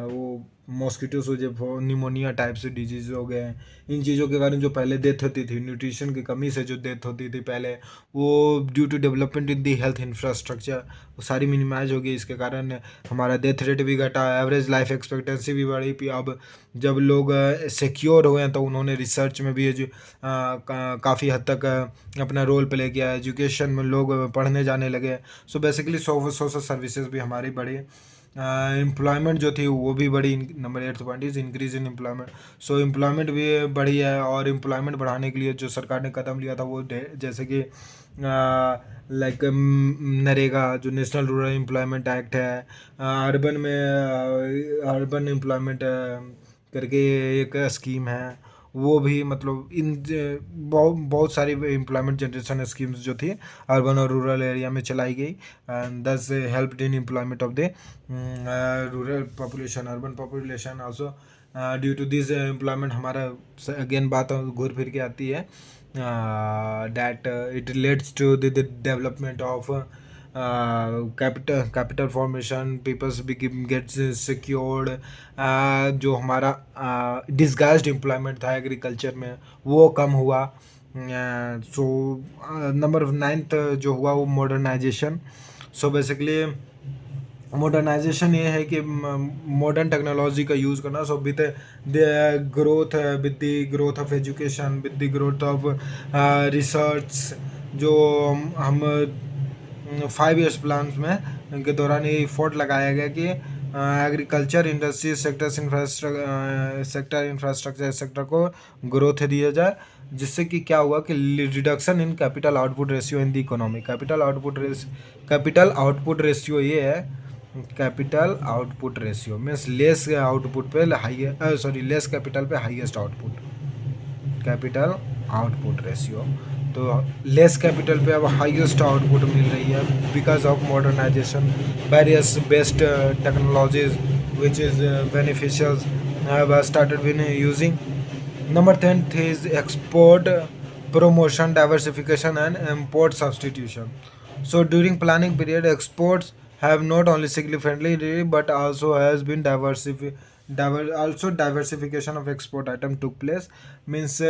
वो मॉस्किटो से जो निमोनिया टाइप से डिजीज हो गए हैं, इन चीज़ों के कारण जो पहले डेथ होती थी, न्यूट्रिशन की कमी से जो डेथ होती थी पहले, वो due to development in the health infrastructure वो सारी मिनिमाइज हो गई। इसके कारण हमारा डेथ रेट भी घटा, एवरेज लाइफ एक्सपेक्टेंसी भी बढ़ी। फिर अब जब लोग सिक्योर हुए हैं तो उन्होंने रिसर्च में भी काफ़ी हद तक अपना रोल प्ले किया। एजुकेशन में लोग पढ़ने जाने लगे। सो बेसिकली सोशल सर्विसेज भी हमारी बढ़ी। एम्प्लॉयमेंट जो थी वो भी बढ़ी। Number 8 point is increase in employment. So employment भी बढ़ी है, और एम्प्लॉयमेंट बढ़ाने के लिए जो सरकार ने कदम लिया था वो जैसे कि लाइक नरेगा जो नेशनल रूरल एम्प्लॉयमेंट एक्ट है, अर्बन में अर्बन एम्प्लॉयमेंट करके एक स्कीम है, वो भी मतलब बहुत सारी एम्प्लॉयमेंट जनरेशन स्कीम्स जो थी अर्बन और रूरल एरिया में चलाई गई, and this helped in employment of the rural population, urban population also. Due to this employment हमारा अगेन बात घूर फिर के आती है that it leads to the development of capital formation, people's gets secured। जो हमारा डिस्गाइज्ड एम्प्लॉयमेंट था एग्रीकल्चर में वो कम हुआ। सो नंबर 9 जो हुआ वो मॉडर्नाइजेशन। सो बेसिकली मॉडर्नाइजेशन ये है कि मॉडर्न टेक्नोलॉजी का यूज़ करना। So with the growth of education, with the growth of research, जो हम 5 ईयर्स प्लान में के दौरान ये एफर्ट लगाया गया कि agriculture, industry sector infrastructure sector को ग्रोथ दिया जाए, जिससे कि क्या हुआ कि reduction in capital output ratio in the economy. Capital output ratio ये है, capital output ratio means less output पे लेस कैपिटल पे highest output, capital output ratio. तो लेस कैपिटल पे अब हाईएस्ट आउटपुट मिल रही है because of modernisation, various best technologies which is beneficial have started been using. Number 10 is export promotion, diversification and import substitution. So during planning period, exports have not only significantly but also has been diversification of export item took place। Means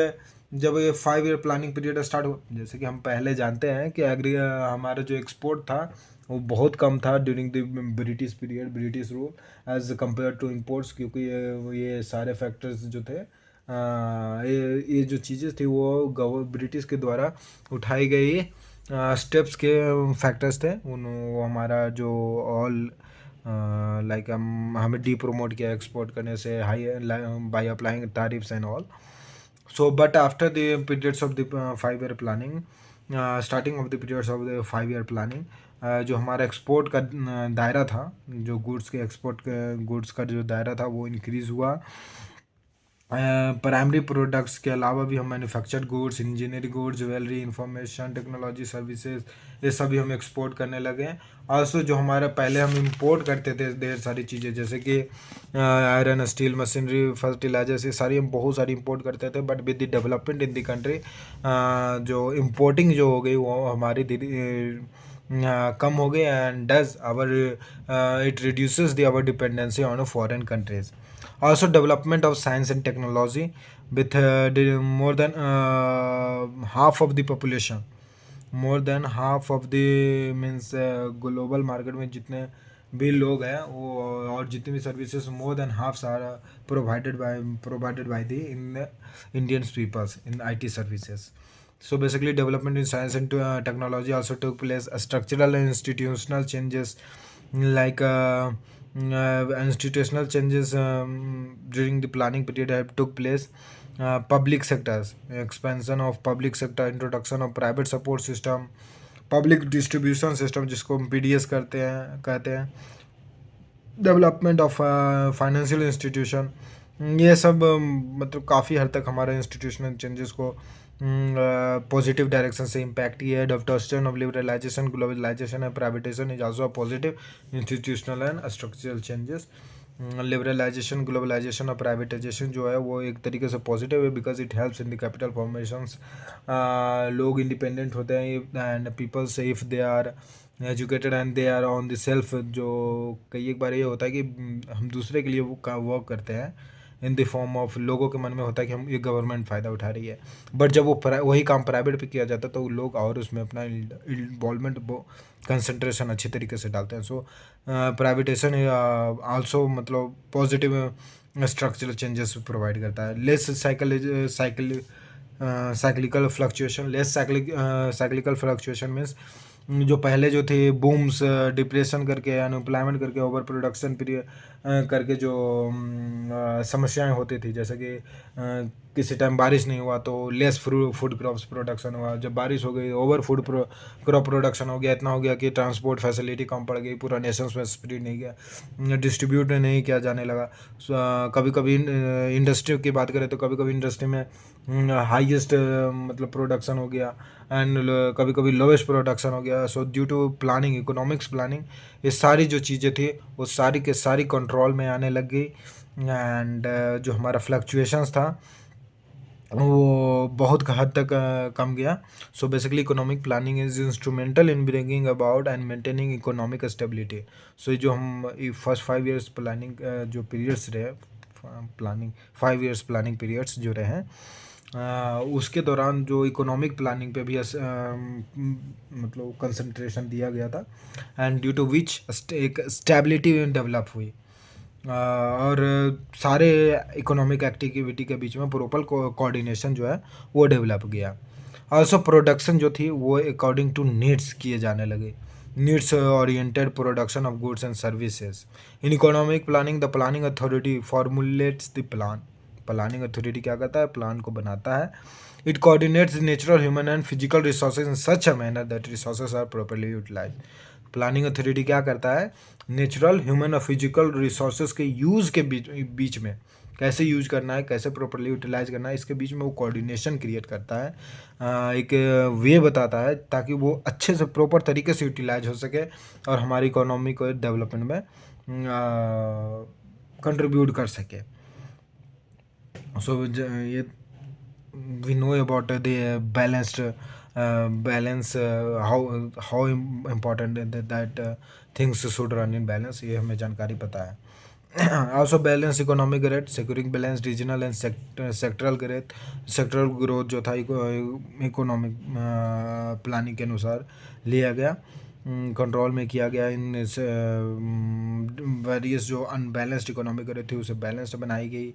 जब ये 5 year planning period start हो, जैसे कि हम पहले जानते हैं कि हमारा जो एक्सपोर्ट था वो बहुत कम था during the British period, British rule as compare to imports, क्योंकि ये सारे फैक्टर्स जो थे ये जो चीज़ें थी वो ब्रिटिश के द्वारा उठाई गई स्टेप्स के फैक्टर्स थे। वो हमारा जो ऑल लाइक हमें डी प्रोमोट किया एक्सपोर्ट करने से, high by applying tariffs and all. So but after the periods of the 5 year planning, starting of the periods of the 5 year planning, जो हमारा एक्सपोर्ट का दायरा था, जो गुड्स का जो दायरा था वो इंक्रीज़ हुआ। प्राइमरी प्रोडक्ट्स के अलावा भी हम manufactured goods, engineering goods, jewellery, information technology services, ये सभी हम एक्सपोर्ट करने लगे हैं। ऑल्सो जो हमारा पहले हम इंपोर्ट करते थे ढेर सारी चीज़ें, जैसे कि आयरन, स्टील, मशीनरी, फर्टिलाइजर्स, ये सारी हम बहुत सारी इंपोर्ट करते थे। But with the development in the country, जो इम्पोर्टिंग जो हो गई वो हमारी कम हो गई, and does our it reduces the our dependency on foreign countries. Also development of science and technology with more than half of the population, more than half of the means global market में जितने भी लोग हैं वो, और जितनी भी services, more than half are provided by the in Indian peoples in IT services. So basically development in science and technology also took place. Structural and institutional changes, like institutional changes during the planning period have took place. Public sectors, expansion of public sector, introduction of private support system, public distribution system जिसको हम PDS कहते हैं, development of financial institution, ये सब मतलब काफ़ी हद तक हमारे इंस्टीट्यूशनल चेंजेस को पॉजिटिव डायरेक्शन से इम्पैक्ट किया है। Development of liberalisation, globalisation and privatisation is also positive institutional and structural changes. Liberalisation, globalisation और प्राइवेटाइजेशन जो है वो एक तरीके से पॉजिटिव है, because it helps in the capital formations. लोग इंडिपेंडेंट होते हैं एंड पीपल से if they are educated and they are on the self, जो कई एक बार ये होता है कि हम दूसरे के लिए वो वर्क करते हैं इन द फॉर्म ऑफ, लोगों के मन में होता है कि हम ये गवर्नमेंट फ़ायदा उठा रही है, बट जब वो वही काम प्राइवेट पे किया जाता है तो लोग और उसमें अपना इन्वॉल्वमेंट, वो कंसंट्रेशन अच्छी तरीके से डालते हैं। सो प्राइवेटेशन आल्सो मतलब पॉजिटिव स्ट्रक्चरल चेंजेस प्रोवाइड करता है। Less cyclical fluctuation, cyclical fluctuation means जो पहले जो थे बूम्स, डिप्रेशन करके, अनएम्प्लॉयमेंट करके, ओवर प्रोडक्शन पीरियड करके जो समस्याएं होती थी, जैसे कि किसी टाइम बारिश नहीं हुआ तो लेस फूड क्रॉप्स प्रोडक्शन हुआ, जब बारिश हो गई ओवर फूड क्रॉप प्रोडक्शन हो गया, इतना हो गया कि ट्रांसपोर्ट फैसिलिटी कम पड़ गई, पूरा नेशन में स्प्रेड नहीं गया, डिस्ट्रीब्यूट नहीं किया जाने लगा। कभी कभी इंडस्ट्री की बात करें तो कभी कभी इंडस्ट्री में हाईएस्ट मतलब प्रोडक्शन हो गया, एंड कभी कभी लोवेस्ट प्रोडक्शन हो गया। So due to planning, economics planning, ये सारी जो चीज़ें थी वो सारी के सारी कंट्रोल में आने लग गई, एंड जो हमारा फ्लक्चुएशंस था वो बहुत हद तक कम गया। So basically economic planning is instrumental in bringing about and maintaining economic stability. So ये जो हम फर्स्ट 5 years प्लानिंग जो पीरियड्स रहे, प्लानिंग 5 years प्लानिंग पीरियड्स जो रहे हैं, उसके दौरान जो इकोनॉमिक प्लानिंग पे भी मतलब कंसंट्रेशन दिया गया था, एंड ड्यू टू विच एक स्टेबिलिटी डेवलप हुई, और सारे इकोनॉमिक एक्टिविटी के बीच में प्रॉपर कोऑर्डिनेशन जो है वो डेवलप गया। ऑल्सो प्रोडक्शन जो थी वो अकॉर्डिंग टू नीड्स किए जाने लगे, needs oriented production of goods and services. In economic planning the planning authority formulates the plan. Planning authority क्या करता है, प्लान को बनाता है। It coordinates natural, human and physical resources in such a manner that resources are properly utilize. Planning authority क्या करता है, natural, human और फिजिकल रिसोर्सेज के यूज़ के बीच में कैसे यूज करना है, कैसे प्रॉपर्ली यूटिलाइज करना है, इसके बीच में वो कोऑर्डिनेशन क्रिएट करता है, एक वे बताता है ताकि वो अच्छे से प्रॉपर तरीके से यूटिलाइज हो सके और हमारी इकोनॉमी को डेवलपमेंट में कंट्रीब्यूट कर सके। सो ये we know about the balanced balance, how important that things should run in balance, ये हमें जानकारी पता है। also balance economic growth, securing balance regional and sectoral growth, sectoral growth जो था इकोनॉमिक प्लानिंग के अनुसार लिया गया, कंट्रोल में किया गया। इन वेरियस जो अनबैलेंस्ड इकोनॉमिक ग्रोथ थी उसे बैलेंस्ड बनाई गई,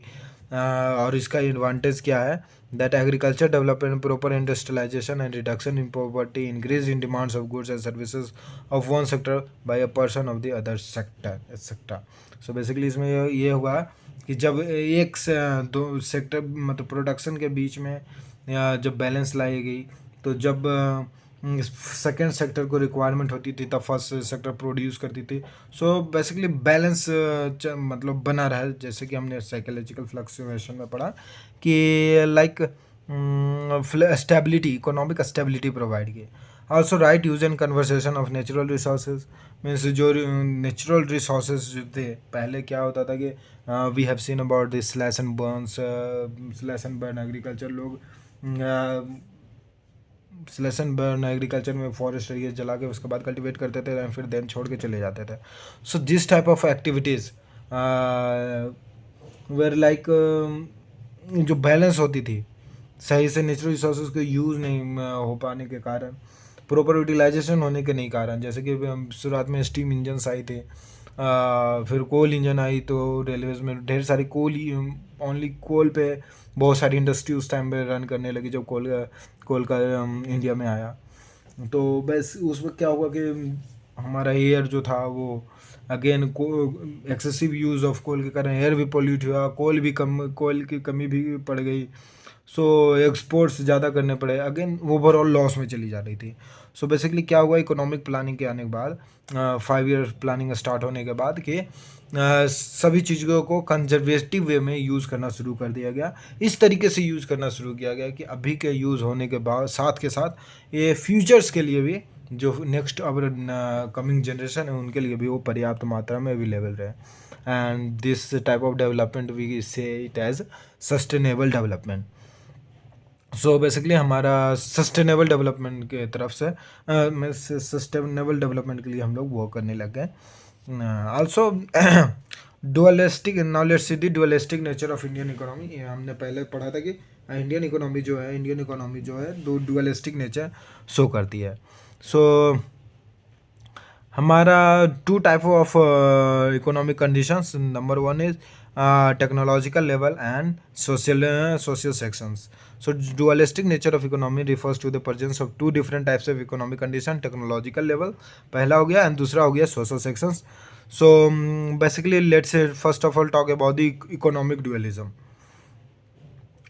और इसका एडवांटेज क्या है, that agriculture development, proper industrialisation and reduction in poverty, increase in demands of goods and services of one sector by a person of the other sector etcetera. So basically इसमें ये हुआ कि जब एक से दो सेक्टर मतलब प्रोडक्शन के बीच में जब बैलेंस लाई गई, तो जब सेकेंड सेक्टर को रिक्वायरमेंट होती थी तब फर्स्ट सेक्टर प्रोड्यूस करती थी. सो बेसिकली बैलेंस मतलब बना रहा है, जैसे कि हमने साइकोलॉजिकल फ्लक्चुएशन में पढ़ा कि like stability, economic stability provide की. Also right use and conversation of natural resources. Means जो नेचुरल रिसोर्सेज जो थे, पहले क्या होता था कि we have seen about this slash and burns, slash and burn agriculture. लोग स्लैश एंड बर्न एग्रीकल्चर में फॉरेस्ट एरिया जला के उसके बाद कल्टीवेट करते थे एंड फिर देन छोड़ के चले जाते थे. So this type of activities were like जो बैलेंस होती थी, सही से नेचुरल रिसोर्सेज का यूज़ नहीं हो पाने के कारण, प्रॉपर यूटिलाइजेशन होने के नहीं कारण, जैसे कि शुरुआत में स्टीम इंजन्स आई थे, फिर कोल इंजन आई तो रेलवेज में ढेर सारी ओनली कोल पे बहुत सारी इंडस्ट्री उस टाइम पे रन करने लगी जब कोल का इंडिया में आया. तो बस उसमें क्या हुआ कि हमारा एयर जो था वो again excessive use of coal के कारण एयर भी पोल्यूट हुआ, कोल की कमी भी पड़ गई. सो एक्सपोर्ट्स ज़्यादा करने पड़े, अगेन ओवरऑल लॉस में चली जा रही थी. सो बेसिकली क्या हुआ, इकोनॉमिक प्लानिंग के आने के बाद 5 ईयर प्लानिंग स्टार्ट होने के बाद कि सभी चीज़ों को कंजर्वेटिव वे में यूज़ करना शुरू कर दिया गया. इस तरीके से यूज़ करना शुरू किया गया कि अभी के यूज़ होने के बाद साथ के साथ ये फ्यूचर्स के लिए भी, जो नेक्स्ट अवर कमिंग जनरेशन है उनके लिए भी वो पर्याप्त मात्रा में अवेलेबल रहे. And this type of development we say it as sustainable development. So basically हमारा सस्टेनेबल डेवलपमेंट के तरफ से सस्टेनेबल डेवलपमेंट के लिए हम लोग वर्क करने लग गए. Also dualistic knowledge see the dualistic nature of Indian economy. ये हमने पहले पढ़ा था कि इंडियन इकोनॉमी जो है दो डुअलिस्टिक नेचर शो करती है. सो हमारा 2 type of economic conditions. Number 1 is technological level and social sections. So dualistic nature of economy refers to the presence of 2 different types of economic condition. Technological level पहला हो गया and दूसरा हो गया social sections. So basically let's say first of all talk about the economic dualism.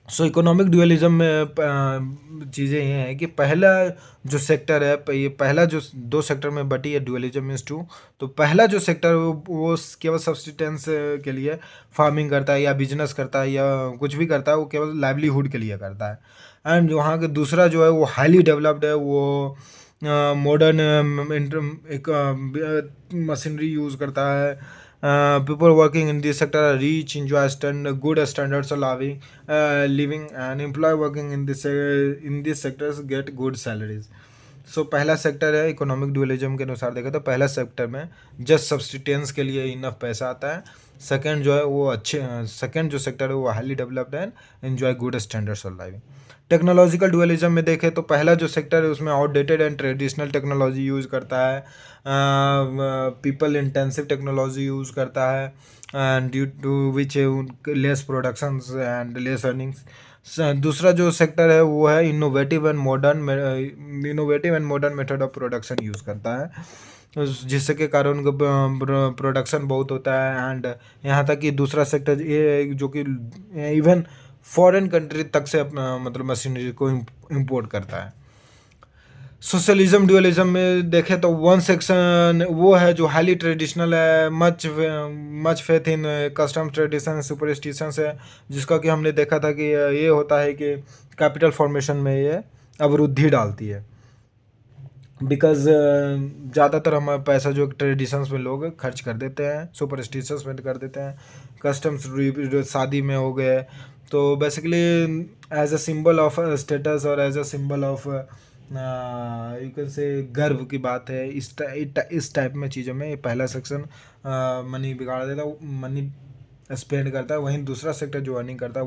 So economic dualism में चीज़ें ये हैं कि पहला जो सेक्टर है, ये पहला जो 2 सेक्टर में बटी है ड्यूअलिज्म मीन्स 2. तो पहला जो सेक्टर वो केवल सब्सिस्टेंस के लिए फार्मिंग करता है या बिजनेस करता है या कुछ भी करता है, वो केवल लाइवलीहुड के लिए करता है. एंड वहाँ के दूसरा जो है वो हाईली डेवलप्ड है, वो मॉडर्न एक मशीनरी यूज़ करता है. People working in this sector are rich, enjoy good standards of living, and employee working in this sectors get good salaries. सो पहला सेक्टर है इकोनॉमिक ड्यूअलिज्म के अनुसार देखा तो पहला सेक्टर में जस्ट सब्सिस्टेंस के लिए इनफ पैसा आता है. सेकंड जो है वो सेकंड जो सेक्टर है वो हाईली डेवलप्ड है, enjoy good standards of living. Technological dualism में देखें तो पहला जो सेक्टर है उसमें outdated and traditional technology use करता है, पीपल इंटेंसिव टेक्नोलॉजी यूज़ करता है, and due to which less productions and less earnings. दूसरा जो सेक्टर है वो है innovative and modern method of production use करता है, जिससे के कारण उनका प्रोडक्शन बहुत होता है. एंड यहाँ तक कि दूसरा सेक्टर ये जो कि इवन फॉरेन कंट्री तक से मतलब मशीनरी को इम्पोर्ट करता है. सोशलिज्म ड्यूअलिज्म में देखें तो 1 सेक्शन वो है जो हाईली ट्रेडिशनल है, much faith in customs tradition superstitions है, जिसका कि हमने देखा था कि ये होता है कि कैपिटल फॉर्मेशन में ये अवरुद्धि डालती है. बिकॉज ज़्यादातर हमारा पैसा जो ट्रेडिशंस में लोग खर्च कर देते हैं, सुपरस्टिशंस में कर देते हैं, कस्टम्स शादी में हो गए. तो basically as a symbol of status और as a symbol of you can say गर्व की बात है, इस टाइप में चीज़ों में ये पहला सेक्शन मनी बिगाड़ देता है, मनी स्पेंड करता है. वहीं दूसरा सेक्टर जो अर्निंग करता है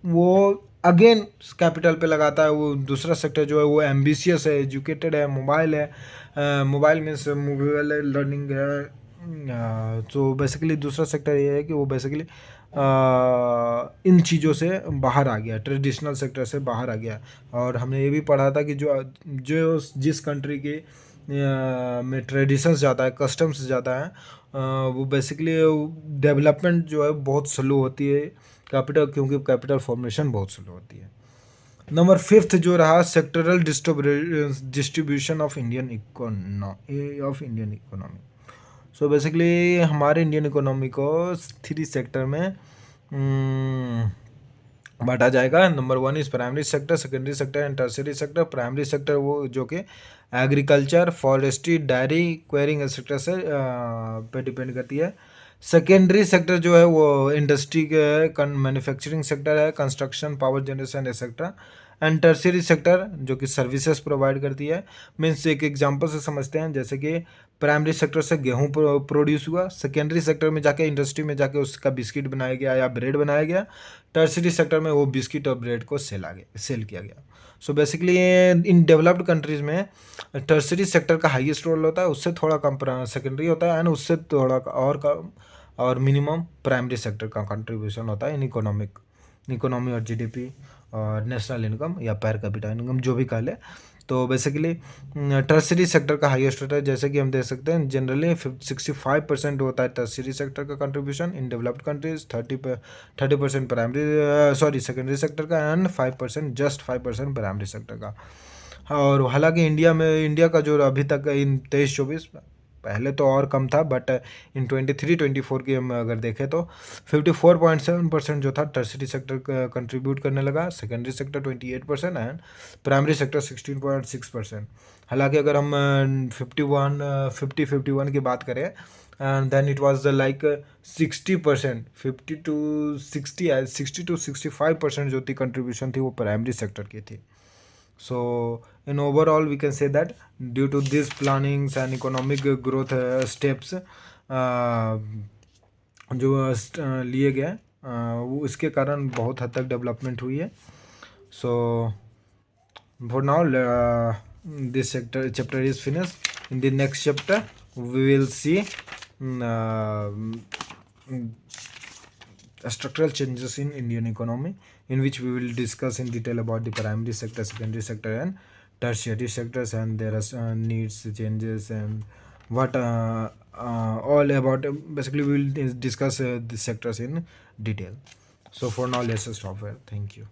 वो अगेन कैपिटल पे लगाता है. वो दूसरा सेक्टर जो है वो एम्बिशियस है, एजुकेटेड है, मोबाइल मीन्स मोबाइल लर्निंग है. तो बेसिकली दूसरा सेक्टर ये है कि वो बेसिकली इन चीज़ों से बाहर आ गया, ट्रेडिशनल सेक्टर से बाहर आ गया. और हमने ये भी पढ़ा था कि जो जिस कंट्री के में ट्रेडिशंस ज़्यादा है, कस्टम्स ज़्यादा है, वो बेसिकली डेवलपमेंट जो है बहुत स्लो होती है, क्योंकि कैपिटल फॉर्मेशन बहुत स्लो होती है. नंबर फिफ्थ जो रहा sectoral distribution of Indian economy. So basically हमारे इंडियन इकोनॉमी को 3 सेक्टर में बांटा जाएगा। Number 1 is primary sector, secondary sector and tertiary sector. Primary sector वो जो कि agriculture, forestry, diary, quarrying sector से पे डिपेंड करती है। सेकेंडरी सेक्टर जो है वो इंडस्ट्री के मैन्युफैक्चरिंग सेक्टर है, construction, power generation etcetera. And tertiary sector जो कि सर्विसेज प्रोवाइड करती है। मीन्स एक एग्जांपल से समझते हैं, जैसे कि प्राइमरी सेक्टर से गेहूं प्रोड्यूस हुआ, सेकेंडरी सेक्टर में जाके इंडस्ट्री में जाके उसका बिस्किट बनाया गया या ब्रेड बनाया गया, टर्शियरी सेक्टर में वो बिस्किट और ब्रेड को सेल किया गया। So basically in developed countries में टर्शियरी सेक्टर का हाईएस्ट रोल होता है, उससे थोड़ा कम सेकेंडरी होता है, एंड उससे थोड़ा और कम और मिनिमम प्राइमरी सेक्टर का कंट्रीब्यूशन होता है इन इकोनॉमी और जीडीपी और नेशनल इनकम या पर कैपिटा इनकम जो भी कह ले। तो बेसिकली टर्शियरी सेक्टर का हाईएस्ट होता है, जैसे कि हम देख सकते हैं जनरली 65% होता है टर्शियरी सेक्टर का contribution in developed countries, 30% primary secondary sector का, एंड 5% जस्ट 5% प्राइमरी सेक्टर का। और हालांकि इंडिया का जो अभी तक इन 23-24 पहले तो और कम था, बट इन 23-24 की हम अगर देखें तो 54.7% जो था टर्शियरी सेक्टर कंट्रीब्यूट करने लगा, secondary sector 28% and primary sector 16.6%। हालांकि अगर हम 51 की बात करें, and then it was like 60%, 60 to 65% जो थी कंट्रीब्यूशन थी वो प्राइमरी सेक्टर की थी। So in overall we can say that due to these plannings and economic growth steps जो लिए गए वो इसके कारण बहुत हद तक डेवलपमेंट हुई है। सो for now this chapter is finished. In the next chapter we will see structural changes in Indian economy, in which we will discuss in detail about the primary sector, secondary sector and tertiary sectors, and their needs, changes, and what all about. Basically we will discuss the sectors in detail. So for now let's stop here. Thank you.